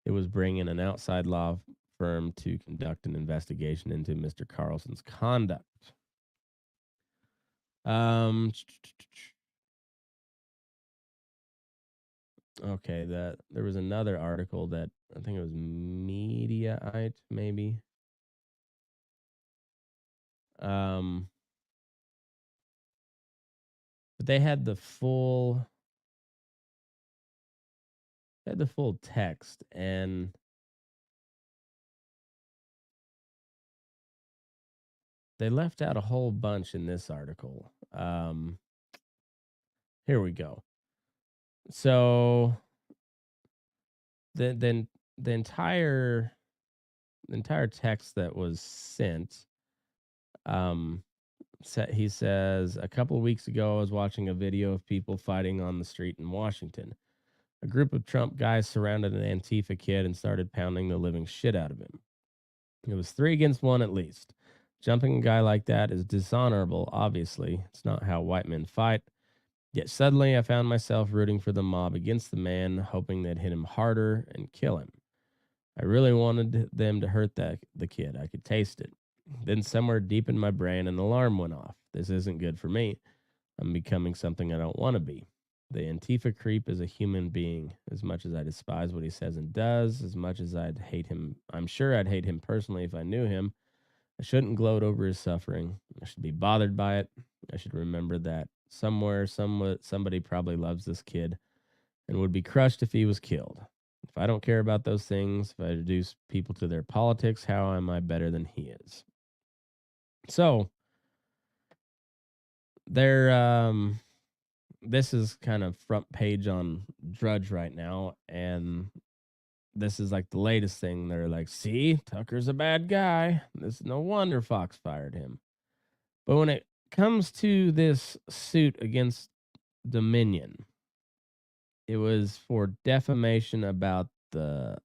it was bringing an outside law firm to conduct an investigation into Mr. Carlson's conduct. Okay, that there was another article that I think it was Mediaite, maybe. Um, but they had the full text, and they left out a whole bunch in this article. Here we go. So then the entire text that was sent, um, he says, a couple of weeks ago, I was watching a video of people fighting on the street in Washington. A group of Trump guys surrounded an Antifa kid and started pounding the living shit out of him. It was 3 against 1 at least. Jumping a guy like that is dishonorable, obviously. It's not how white men fight. Yet suddenly I found myself rooting for the mob against the man, hoping they'd hit him harder and kill him. I really wanted them to hurt the kid. I could taste it. Then somewhere deep in my brain an alarm went off. This isn't good for me. I'm becoming something I don't want to be. The Antifa creep is a human being. As much as I despise what he says and does, as much as I'd hate him, I'm sure I'd hate him personally if I knew him. I shouldn't gloat over his suffering. I should be bothered by it. I should remember that somebody probably loves this kid and would be crushed if he was killed. If I don't care about those things, if I reduce people to their politics, how am I better than he is? So they're this is kind of front page on Drudge right now, and this is like the latest thing. They're like, see, Tucker's a bad guy. This no wonder Fox fired him. But when it comes to this suit against Dominion, it was for defamation about the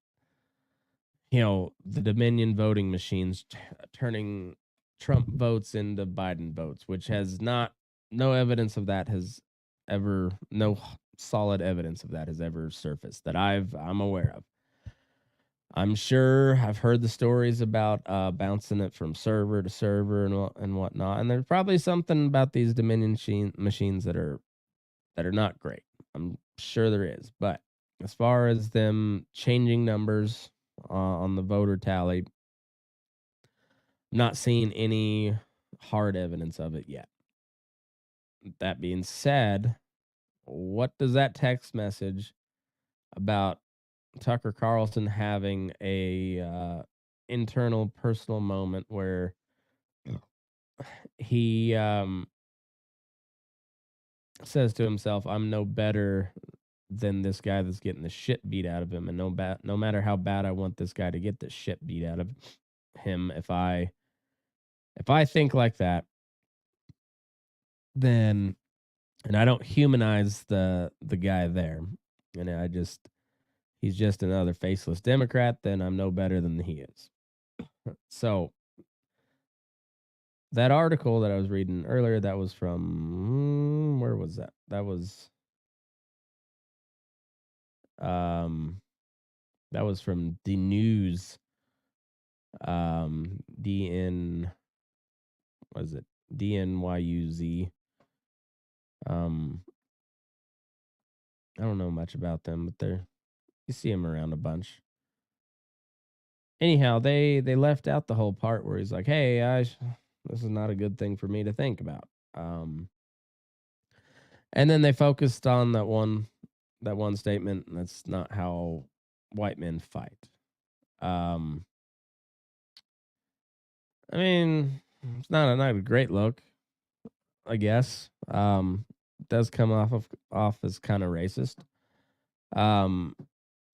Dominion voting machines turning Trump votes into Biden votes, which has not no evidence of that has ever no solid evidence of that has ever surfaced that I'm aware of. I'm sure I've heard the stories about bouncing it from server to server and whatnot, and there's probably something about these Dominion machines that are not great. I'm sure there is, but as far as them changing numbers on the voter tally, I'm not seeing any hard evidence of it yet. That being said, what does that text message about Tucker Carlson having a internal personal moment where he says to himself, "I'm no better than this guy that's getting the shit beat out of him, and no matter how bad I want this guy to get the shit beat out of him, if I think like that, then and I don't humanize the guy there, and he's just another faceless Democrat, then I'm no better than he is." So that article that I was reading earlier, that was from where was that? That was That was from the news. DN, what is it? DNYUZ. Um, I don't know much about them, but you see them around a bunch. Anyhow, they left out the whole part where he's like, "Hey, this is not a good thing for me to think about." Um, and then they focused on that one statement. And that's not how white men fight. Um, I mean, it's not a great look, I guess. It does come off as kind of racist. Um,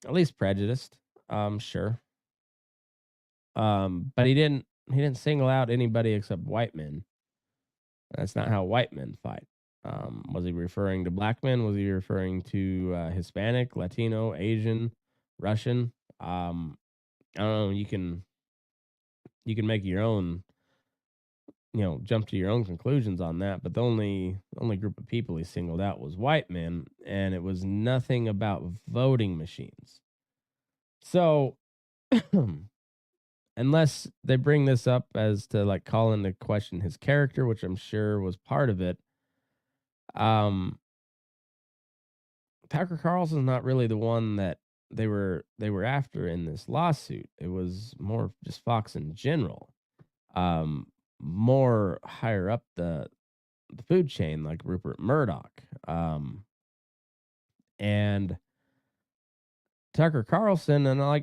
at least prejudiced. Sure. But he didn't single out anybody except white men. That's not how white men fight. Was he referring to black men? Was he referring to Hispanic, Latino, Asian, Russian? I don't know. You can make your own, jump to your own conclusions on that. But the only group of people he singled out was white men, and it was nothing about voting machines. So, unless they bring this up as to like call into question his character, which I'm sure was part of it, um, Tucker Carlson's not really the one that they were after in this lawsuit. It was more just Fox in general. Um, more higher up the food chain, like Rupert Murdoch. And Tucker Carlson, and I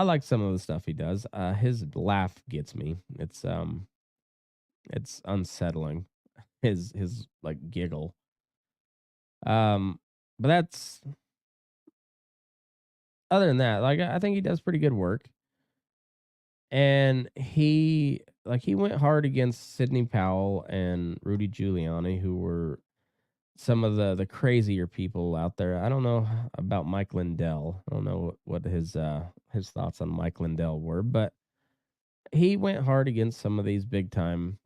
like some of the stuff he does. His laugh gets me. It's unsettling. His like giggle. Um, but that's other than that, like I think he does pretty good work. And he went hard against Sidney Powell and Rudy Giuliani, who were some of the crazier people out there. I don't know about Mike Lindell. I don't know what his thoughts on Mike Lindell were, but he went hard against some of these big time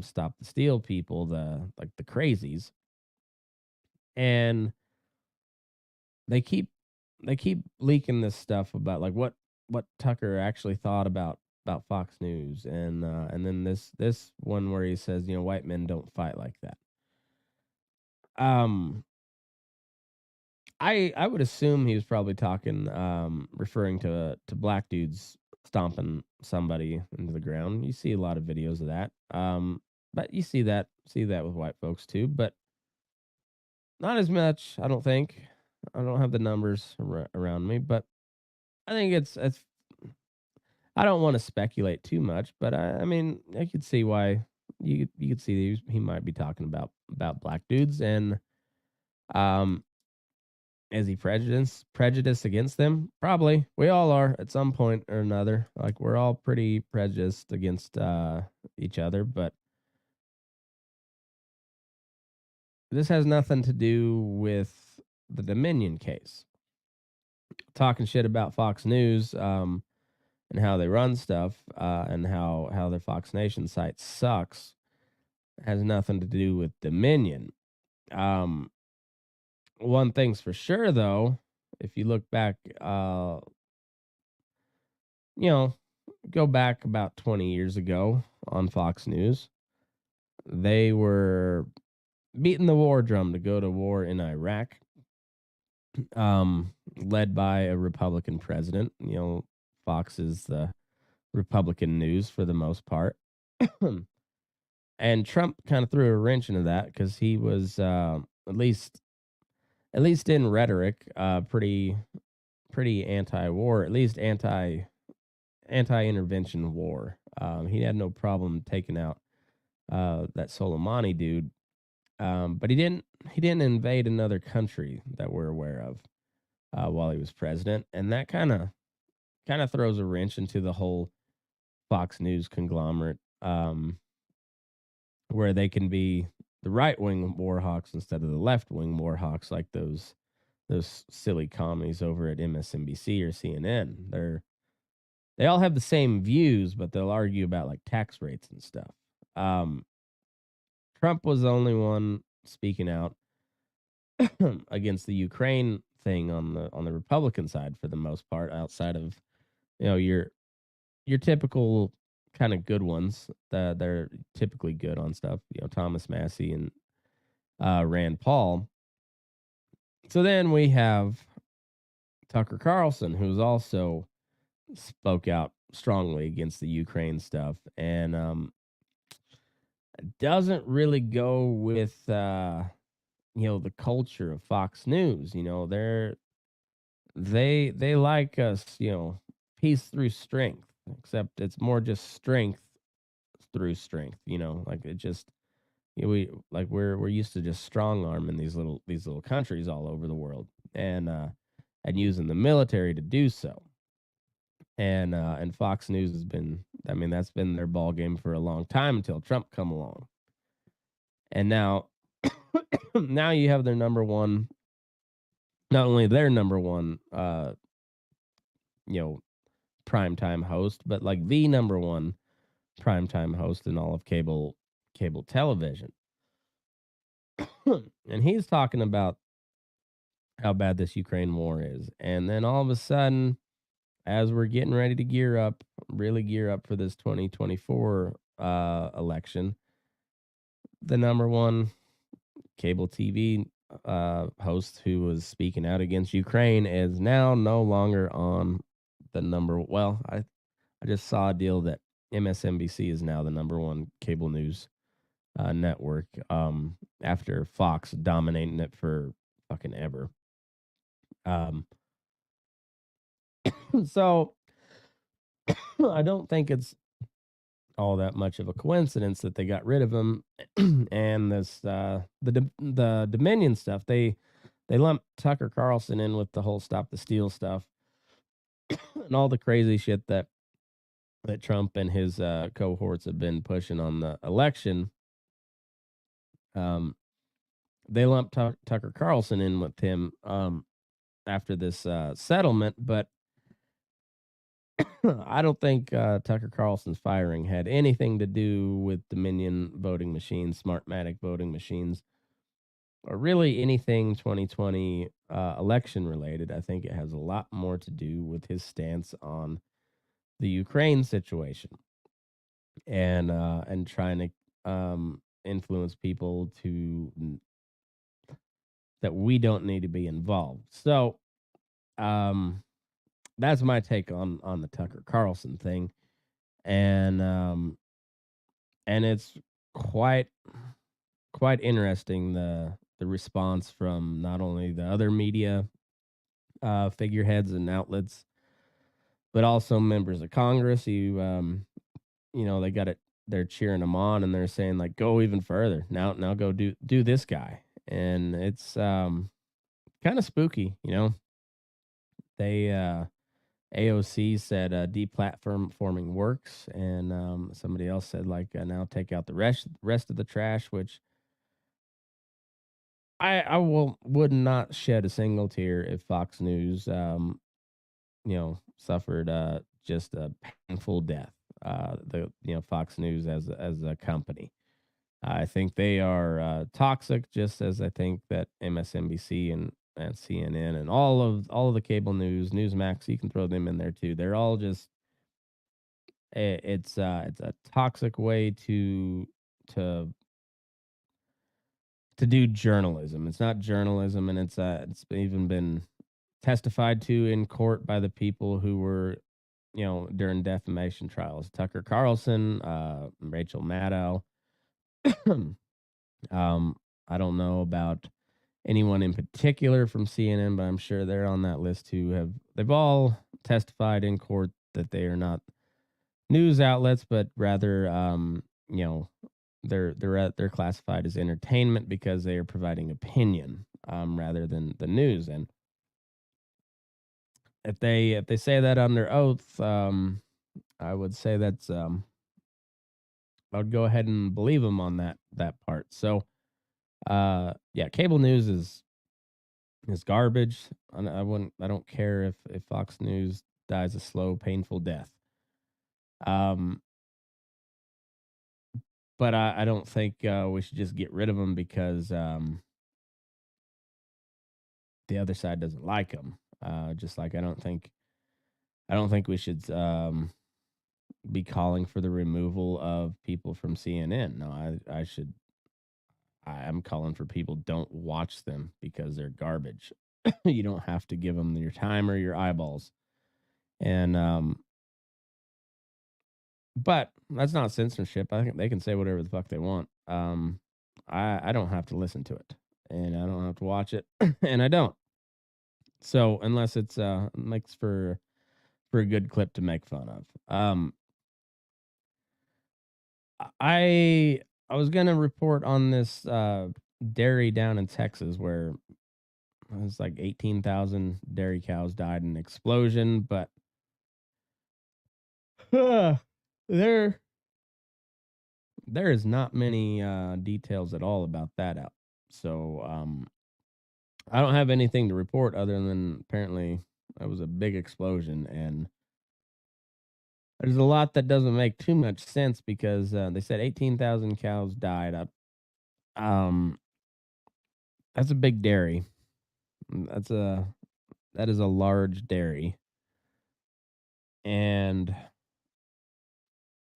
stop the steal people, the crazies. And they keep they keep leaking this stuff about like what Tucker actually thought about Fox News, and then this one where he says, white men don't fight like that. Um I would assume he was probably talking referring to black dudes stomping somebody into the ground. You see a lot of videos of that. But you see that with white folks too, but not as much, I don't think. I don't have the numbers around me, but I think it's I don't want to speculate too much, but I mean, I could see why you could see he might be talking about black dudes. And um is he prejudiced against them? Probably. We all are at some point or another. Like we're all pretty prejudiced against each other, but this has nothing to do with the Dominion case. Talking shit about Fox News and how they run stuff and how their Fox Nation site sucks has nothing to do with Dominion. Um, One thing's for sure though, if you look back, you know, go back about 20 years ago on Fox News, they were beating the war drum to go to war in Iraq, led by a Republican president. Fox is the Republican news for the most part. And Trump kind of threw a wrench into that because he was at least in rhetoric, pretty anti-war, at least anti-intervention war. He had no problem taking out that Soleimani dude, but he didn't invade another country that we're aware of while he was president, and that kind of throws a wrench into the whole Fox News conglomerate, where they can be the right wing war hawks instead of the left wing war hawks, like those silly commies over at MSNBC or CNN. They all have the same views, but they'll argue about like tax rates and stuff. Um, Trump was the only one speaking out against the Ukraine thing on the Republican side for the most part, outside of your typical kind of good ones that they're typically good on stuff. Thomas Massey and Rand Paul. So then we have Tucker Carlson, who's also spoke out strongly against the Ukraine stuff, and doesn't really go with the culture of Fox News. They like us, peace through strength, except it's more just strength through strength. Like it just we like we're used to just strong arming these little countries all over the world, and using the military to do so. And Fox News has been, I mean, that's been their ball game for a long time until Trump come along. And now now you have their number one, not only their number one you know primetime host, but like the number one primetime host in all of cable television. And he's talking about how bad this Ukraine war is. And then all of a sudden, as we're getting ready to really gear up for this 2024 election, the number one cable TV host who was speaking out against Ukraine is now no longer on the number. Well, I just saw a deal that MSNBC is now the number one cable news network, after Fox dominating it for fucking ever. Um, so I don't think it's all that much of a coincidence that they got rid of him. And this the Dominion stuff, they lumped Tucker Carlson in with the whole Stop the Steal stuff and all the crazy shit that Trump and his cohorts have been pushing on the election. Um, they lumped Tucker Carlson in with him after this settlement, but I don't think Tucker Carlson's firing had anything to do with Dominion voting machines, Smartmatic voting machines, or really anything 2020 election related. I think it has a lot more to do with his stance on the Ukraine situation, and trying to influence people that we don't need to be involved. So um, that's my take on the Tucker Carlson thing, and it's quite quite interesting, the response from not only the other media figureheads and outlets, but also members of Congress who they got it. They're cheering him on, and they're saying like, "Go even further now. Go do this guy." And it's kind of spooky. They AOC said deplatforming works, and somebody else said like, now take out the rest of the trash, which I would not shed a single tear if Fox News suffered just a painful death. The Fox News as a company. I think they are toxic, just as I think that MSNBC and CNN and all of the cable news, Newsmax, you can throw them in there too. They're all just it's a toxic way to to do journalism. It's not journalism, and it's even been testified to in court by the people who were, during defamation trials. Tucker Carlson, Rachel Maddow. I don't know about anyone in particular from CNN, but I'm sure they're on that list who they've all testified in court that they are not news outlets, but rather, they're classified as entertainment because they are providing opinion, rather than the news. And if they say that under oath, I would say that's I would go ahead and believe them on that part. So yeah, cable news is garbage. I don't care if Fox News dies a slow, painful death. Um, but I don't think we should just get rid of them because the other side doesn't like them. Just like I don't think we should be calling for the removal of people from CNN. No, I'm calling for people don't watch them because they're garbage. You don't have to give them your time or your eyeballs. And but that's not censorship. I think they can say whatever the fuck they want. I don't have to listen to it, and I don't have to watch it, and I don't. So unless it's makes for a good clip to make fun of. I I was gonna report on this dairy down in Texas where it was like 18,000 dairy cows died in an explosion, but there there is not many details at all about that out. So I don't have anything to report other than apparently that was a big explosion, and there's a lot that doesn't make too much sense because they said 18,000 cows died. Um, that's a big dairy. That's a that is a large dairy, and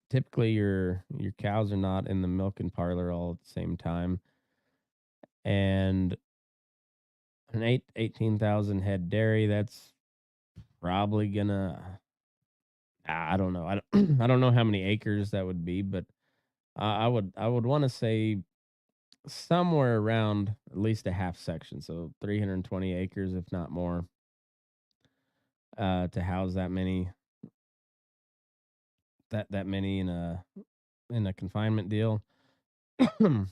typically your cows are not in the milking parlor all at the same time. And an 18,000 head dairy, that's probably gonna I don't know. I don't, I don't know how many acres that would be, but I would want to say somewhere around at least a half section, so 320 acres, if not more, to house that many in a confinement deal. That'd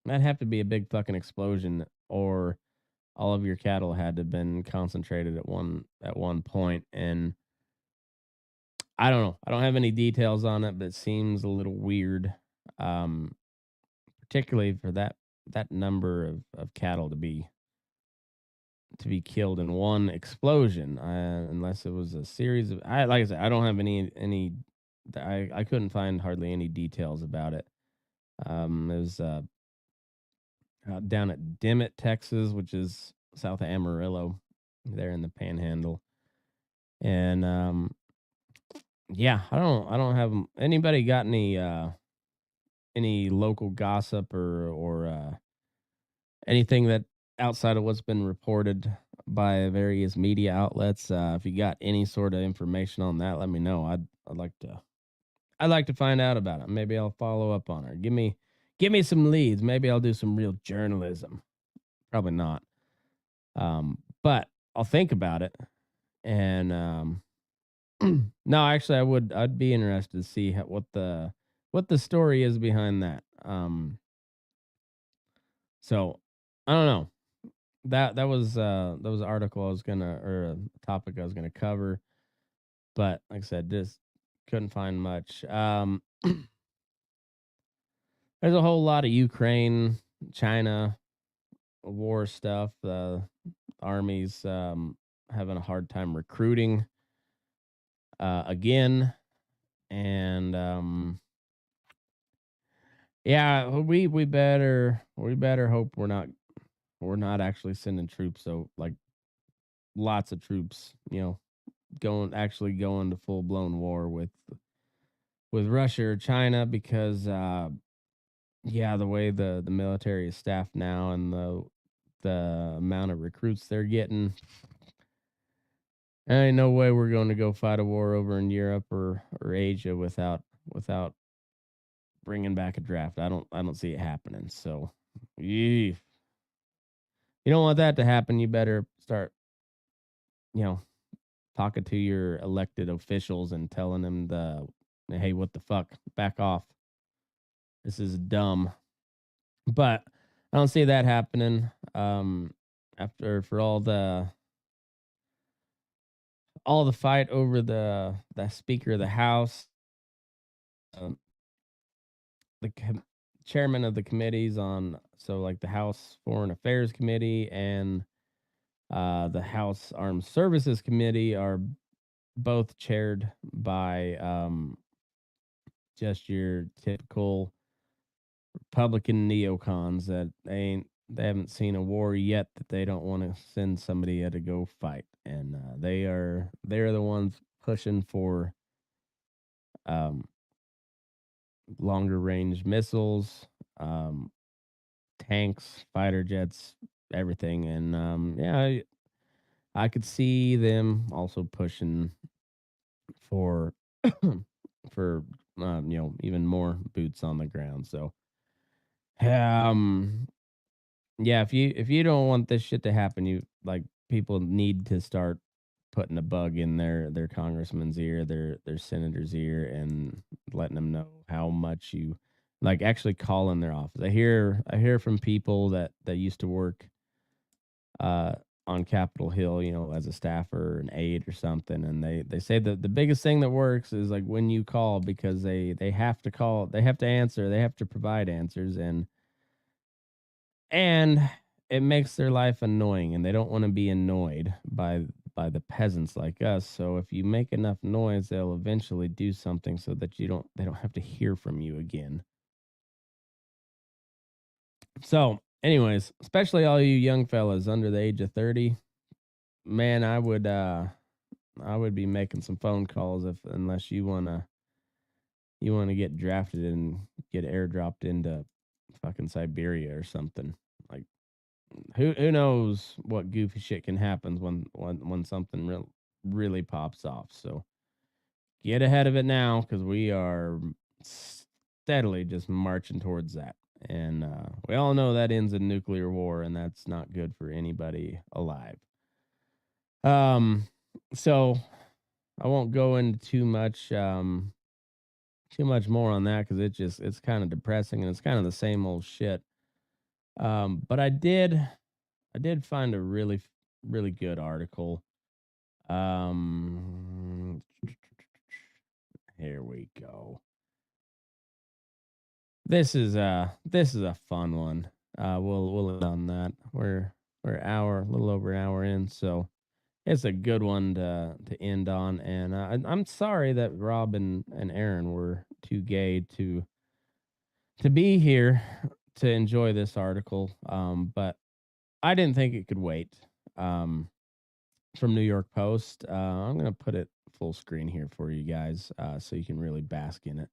have to be a big fucking explosion, or all of your cattle had to have been concentrated at one point. And I don't know. I don't have any details on it, but it seems a little weird. Um, Particularly for that number of cattle to be killed in one explosion, unless it was a series of. I like I said, I don't have any. I couldn't find hardly any details about it. It was down at Dimmitt, Texas, which is south of Amarillo, there in the Panhandle, and yeah, I don't have anybody got any local gossip or anything that outside of what's been reported by various media outlets. If you got any sort of information on that, let me know. I'd like to find out about it. Maybe I'll follow up on her. Give me some leads. Maybe I'll do some real journalism. Probably not. But I'll think about it. And no, actually, I'd be interested to see what the story is behind that. So I don't know. That was an article I was gonna or a topic I was gonna cover, but like I said, just couldn't find much. There's a whole lot of Ukraine, China war stuff. Armies having a hard time recruiting again, and yeah, we better hope we're not actually sending troops. So like lots of troops, going to full blown war with Russia or China because yeah, the way the military is staffed now and the amount of recruits they're getting, there ain't no way we're going to go fight a war over in Europe or Asia without bringing back a draft. I don't see it happening. So, if you don't want that to happen, you better start, you know, talking to your elected officials and telling them hey, what the fuck, back off. This is dumb. But I don't see that happening. After for all the fight over the Speaker of the House, um, the chairman of the committees on so like the House Foreign Affairs Committee and the House Armed Services Committee are both chaired by just your typical Republican neocons that they ain't they haven't seen a war yet that they don't want to send somebody to go fight, and they're the ones pushing for um, longer range missiles, um, tanks, fighter jets, everything, and yeah, I could see them also pushing for for even more boots on the ground. So um yeah, if you don't want this shit to happen, you like people need to start putting a bug in their congressman's ear, their senator's ear, and letting them know how much you like actually calling their office. I hear from people that used to work uh on Capitol Hill, as a staffer, an aide or something, and they say that the biggest thing that works is like when you call because they have to call, they have to answer, they have to provide answers, and it makes their life annoying, and they don't want to be annoyed by the peasants like us. So if you make enough noise, they'll eventually do something so that they don't have to hear from you again. So, anyways, especially all you young fellas under the age of 30, man, I would be making some phone calls if unless you want to get drafted and get airdropped into fucking Siberia or something. Like who knows what goofy shit can happen when something really pops off. So get ahead of it now because we are steadily just marching towards that. And we all know that ends in nuclear war, and that's not good for anybody alive. Um, so I won't go into too much more on that because it's kind of depressing and it's kind of the same old shit. But I did find a really good article. Um, here we go. This is a fun one. We'll end on that. We're a little over an hour in, so it's a good one to end on. And I'm sorry that Rob and Aaron were too gay to be here to enjoy this article. But I didn't think it could wait. Um, from New York Post. I'm gonna put it full screen here for you guys, so you can really bask in it.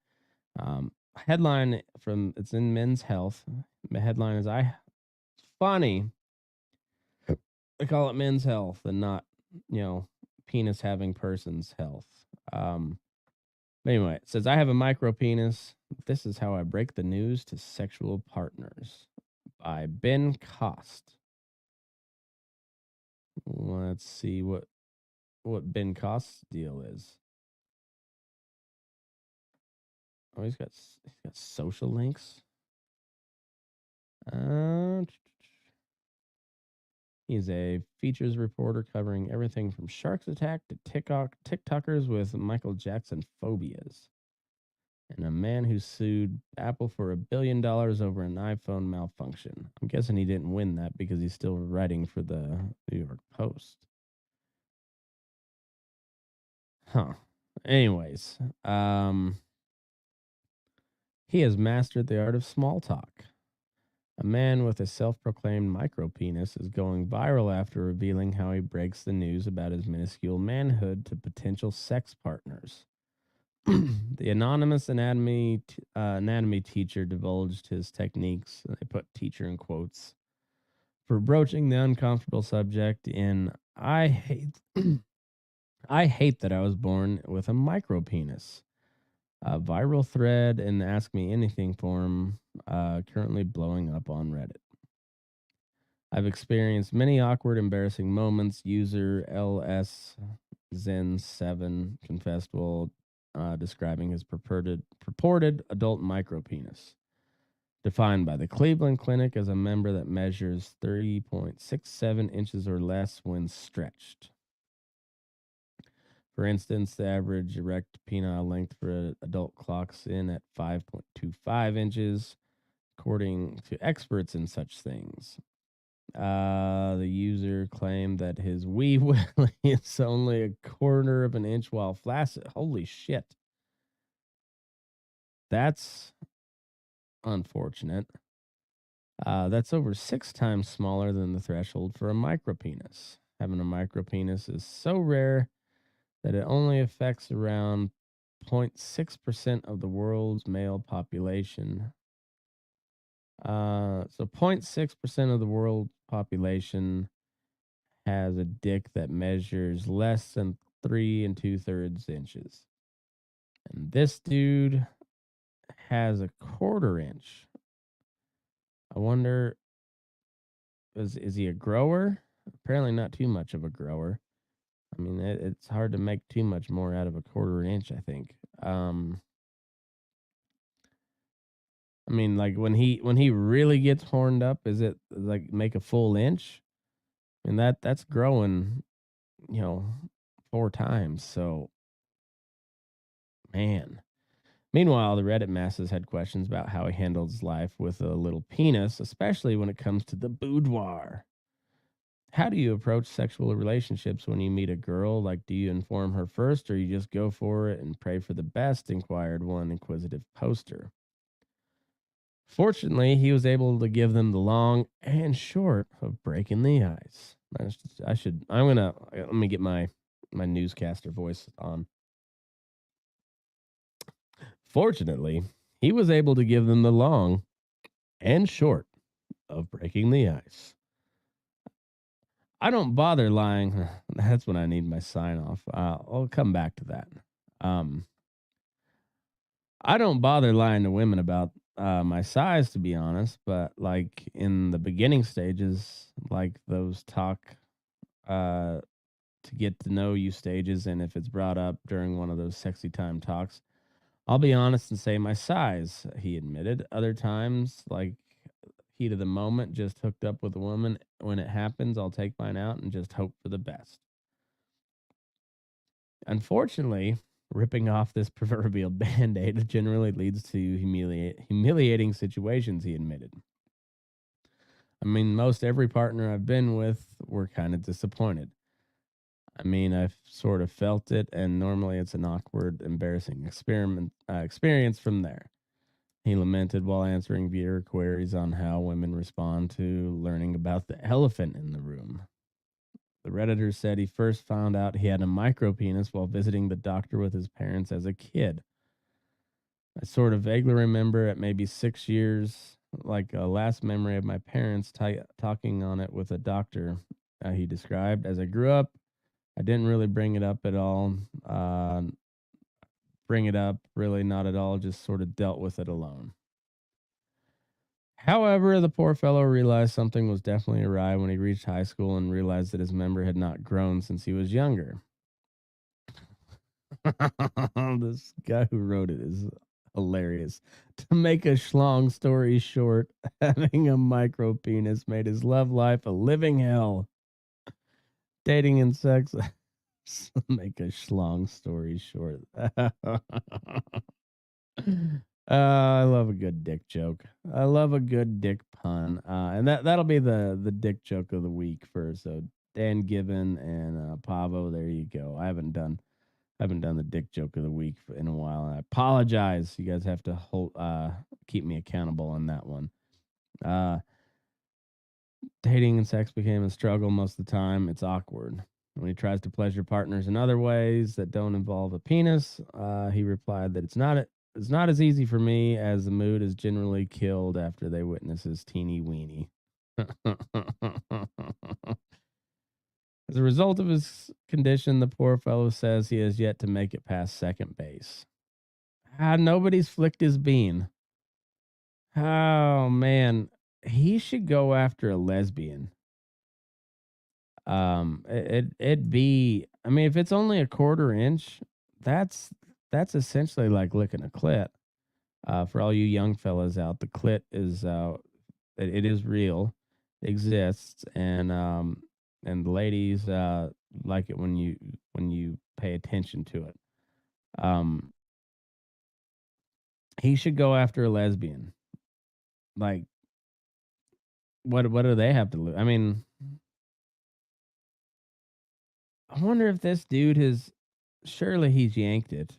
Headline from it's in Men's Health. The headline is I funny. They call it Men's Health and not penis having person's health. Um, anyway, it says I have a micro penis. This is how I break the news to sexual partners by Ben Cost. Let's see what Ben Cost's deal is. Oh, he's got social links. Uh, he's a features reporter covering everything from Sharks Attack to TikTokers with Michael Jackson phobias, and a man who sued Apple for $1 billion over an iPhone malfunction. I'm guessing he didn't win that because he's still writing for the New York Post. Huh. Anyways, he has mastered the art of small talk. A man with a self proclaimed micropenis is going viral after revealing how he breaks the news about his minuscule manhood to potential sex partners. The anonymous anatomy teacher divulged his techniques. They put teacher in quotes for broaching the uncomfortable subject in I hate I hate that I was born with a micropenis. A viral thread and Ask Me Anything forum currently blowing up on Reddit. I've experienced many awkward, embarrassing moments. User LS Zen7 confessed while describing his purported adult micropenis, defined by the Cleveland Clinic as a member that measures 30.67 inches or less when stretched. For instance, the average erect penile length for an adult clocks in at 5.25 inches, according to experts in such things. The user claimed that his wee willy is only a quarter of an inch while flaccid. Holy shit. That's unfortunate. That's over 6 times smaller than the threshold for a micropenis. Having a micropenis is so rare that it only affects around 0.6% of the world's male population. So 0.6% of the world population has a dick that measures less than 3 2/3 inches. And this dude has a 1/4 inch. I wonder, is he a grower? Apparently not too much of a grower. I mean, it's hard to make too much more out of a 1/4 inch, I think. I mean, like when he really gets horned up, is it like make a full inch? I mean that's growing, you know, 4 times. So man. Meanwhile, the Reddit masses had questions about how he handles life with a little penis, especially when it comes to the boudoir. How do you approach sexual relationships when you meet a girl? Like, do you inform her first or you just go for it and pray for the best? Inquired one inquisitive poster. Fortunately, he was able to give them the long and short of breaking the ice. Let me get my newscaster voice on. Fortunately, he was able to give them the long and short of breaking the ice. I don't bother lying. That's when I need my sign off. I'll come back to that. Um, I don't bother lying to women about my size, to be honest. But like in the beginning stages, like those talk uh, to get to know you stages, and if it's brought up during one of those sexy time talks, I'll be honest and say my size. He admitted. Other times, like heat of the moment, just hooked up with a woman. When it happens, I'll take mine out and just hope for the best. Unfortunately, ripping off this proverbial band aid generally leads to humiliating situations, he admitted. I mean, most every partner I've been with were kind of disappointed. I mean, I've sort of felt it, and normally it's an awkward, embarrassing experience from there. He lamented while answering viewer queries on how women respond to learning about the elephant in the room. The Redditor said he first found out he had a micropenis while visiting the doctor with his parents as a kid. I sort of vaguely remember at maybe 6 years, like a last memory of my parents talking on it with a doctor. He described, as I grew up, I didn't really bring it up at all. Bring it up, really not at all, just sort of dealt with it alone. However, the poor fellow realized something was definitely awry when he reached high school and realized that his member had not grown since he was younger. This guy who wrote it is hilarious. To make a schlong story short, having a micro penis made his love life a living hell. Dating and sex. Make a schlong story short. I love a good dick joke. I love a good dick pun. And that'll be the dick joke of the week for so Dan Gibbon and Pavo. There you go. I haven't done the dick joke of the week in a while. And I apologize. You guys have to keep me accountable on that one. Uh, Dating and sex became a struggle most of the time. It's awkward. When he tries to pleasure partners in other ways that don't involve a penis, he replied that it's not as easy for me as the mood is generally killed after they witness his teeny weeny. As a result of his condition, the poor fellow says he has yet to make it past second base. Nobody's flicked his bean. Oh man, he should go after a lesbian. It'd be. I mean, if it's only a 1/4 inch, that's that's essentially like licking a clit. For all you young fellas out, the clit is it is real, exists, and the ladies like it when you pay attention to it. Um, he should go after a lesbian. Like, what do they have to lose? I mean, I wonder if this dude has. Surely he's yanked it.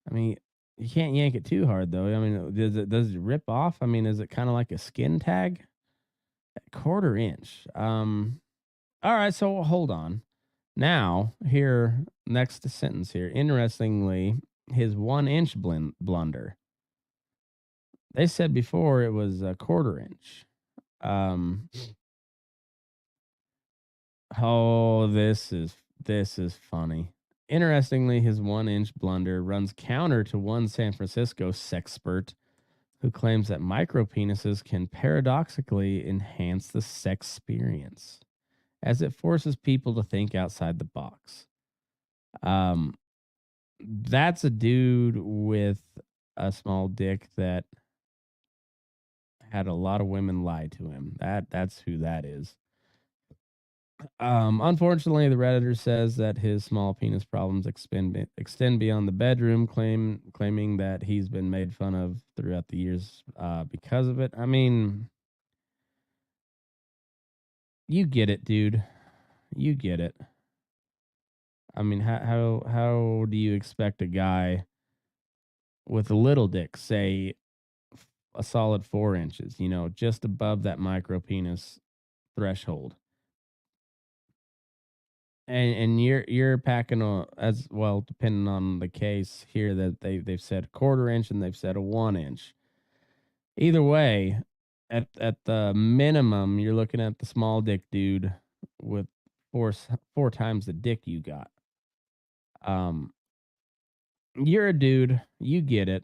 I mean, You can't yank it too hard though. I mean, does it rip off? I mean, is it kind of like a skin tag? Quarter inch. All right, so hold on. Now, here, next sentence here. Interestingly, his 1 inch blunder. They said before it was a quarter inch. Um, oh, this is funny. Interestingly, his 1 inch blunder runs counter to one San Francisco sexpert who claims that micro penises can paradoxically enhance the sex experience as it forces people to think outside the box. Um, that's a dude with a small dick that had a lot of women lie to him. That's who that is. Unfortunately, the Redditor says that his small penis problems extend beyond the bedroom, claiming that he's been made fun of throughout the years because of it. I mean, you get it, dude. You get it. I mean, how do you expect a guy with a little dick, say a solid 4 inches, just above that micro penis threshold, and you're packing as well, depending on the case here, that they've said a quarter inch and they've said a 1 inch. Either way, at the minimum, you're looking at the small dick dude with four times the dick you got. Um, you're a dude, you get it.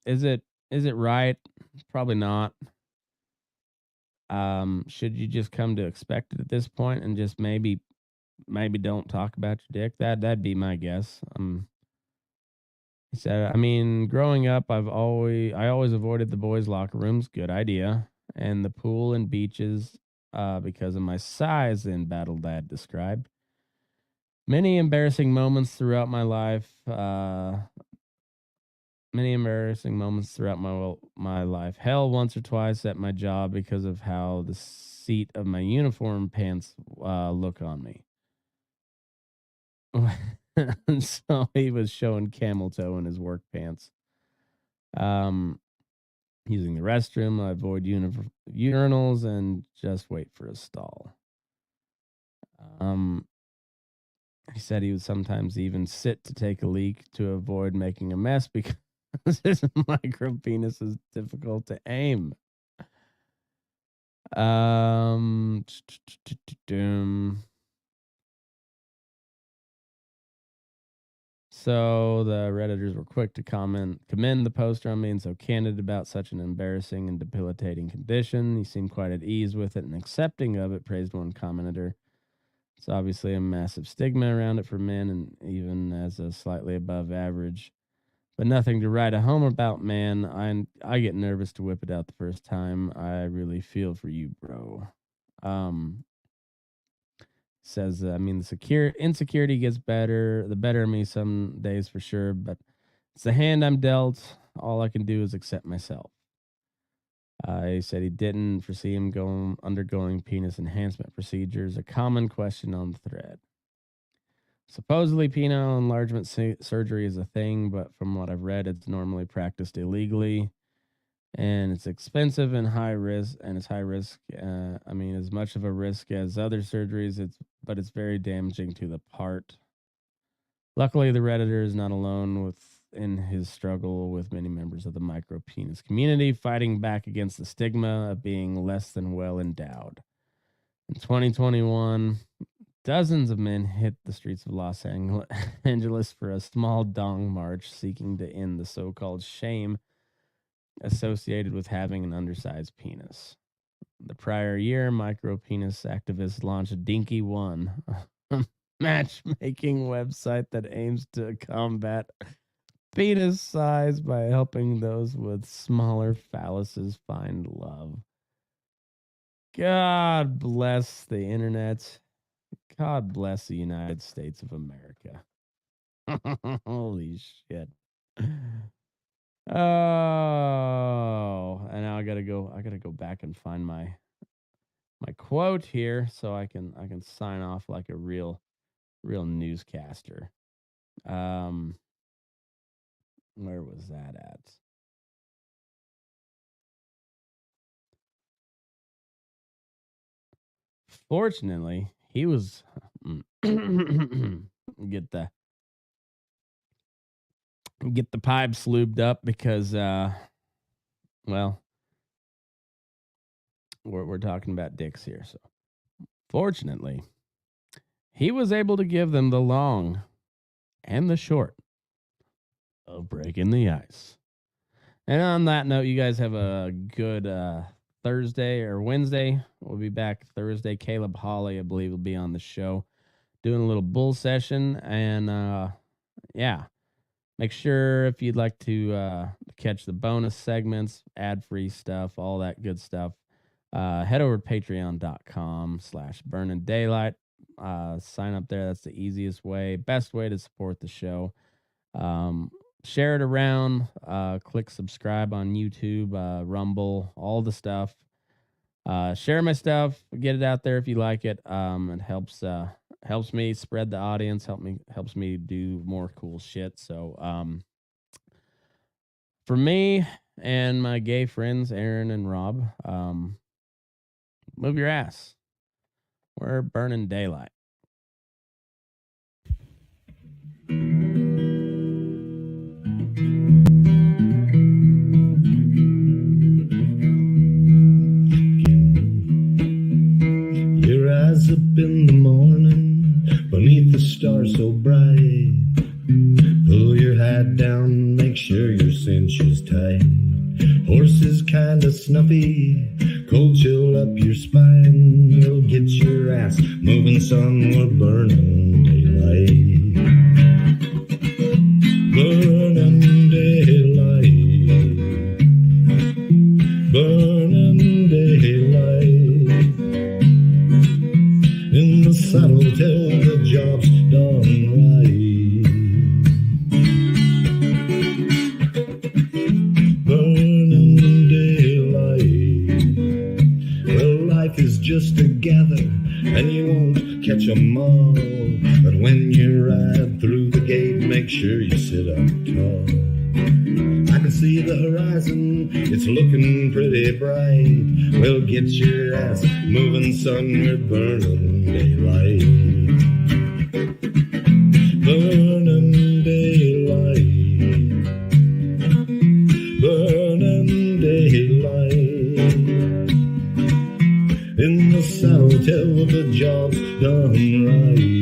Is it right? Probably not. Should you just come to expect it at this point and just maybe don't talk about your dick? That'd be my guess. He said, I mean, growing up, I always avoided the boys' locker rooms. Good idea. And the pool and beaches, because of my size. In Battle Dad described many embarrassing moments throughout my life. Many embarrassing moments throughout my life. Hell, once or twice at my job because of how the seat of my uniform pants look on me. So he was showing camel toe in his work pants. Um, Using the restroom, I avoid urinals and just wait for a stall. Um, he said he would sometimes even sit to take a leak to avoid making a mess because his micro penis is difficult to aim. Um, So the Redditors were quick to commend the poster on being so candid about such an embarrassing and debilitating condition. He seemed quite at ease with it and accepting of it, praised one commenter. It's obviously a massive stigma around it for men, and even as a slightly above average, but nothing to write a home about, man. I get nervous to whip it out the first time. I really feel for you, bro. Um, Says, I mean, the insecurity gets better, the better of me some days for sure, but it's the hand I'm dealt. All I can do is accept myself. He said he didn't foresee him undergoing penis enhancement procedures, a common question on the thread. Supposedly, penile enlargement surgery is a thing, but from what I've read, it's normally practiced illegally, and it's expensive and high risk. And it's high risk. I mean, as much of a risk as other surgeries. But it's very damaging to the part. Luckily, the Redditor is not alone in his struggle, with many members of the micro penis community fighting back against the stigma of being less than well endowed. In 2021, dozens of men hit the streets of Los Angeles for a small dong march seeking to end the so called shame associated with having an undersized penis. The prior year, micro penis activists launched Dinky One, a matchmaking website that aims to combat penis size by helping those with smaller phalluses find love. God bless the internet. God bless the United States of America. Holy shit. Oh, and now I gotta go back and find my quote here so I can sign off like a real newscaster. Um Where was that at? Fortunately, he was get the pipes lubed up because well, we're talking about dicks here. So fortunately, he was able to give them the long and the short of breaking the ice. And on that note, you guys have a good Thursday or Wednesday. We'll be back Thursday. Caleb Hawley, I believe, will be on the show doing a little bull session. And yeah, make sure if you'd like to catch the bonus segments, ad-free stuff, all that good stuff, head over to patreon.com/burning daylight. Sign up there. That's the easiest way, best way to support the show. Share it around, click subscribe on YouTube, Rumble, all the stuff. Share my stuff, get it out there if you like it. It helps me spread the audience, helps me do more cool shit. So for me and my gay friends, Aaron and Rob, move your ass. We're burning daylight. You rise up in the morning beneath the stars so bright. Pull your hat down, make sure your cinch is tight. Horse is kinda snuffy, cold chill up your spine. You'll get your ass moving, son, we're burning daylight. Burning daylight. Burning daylight. In the saddle till the job's done right. Is just a gather, and you won't catch 'em all. But when you ride through the gate, make sure you sit up tall. I can see the horizon, it's looking pretty bright. Well, get your ass moving, son, we're burning daylight. Burning daylight. Burning daylight. In the saddle till the job's done right.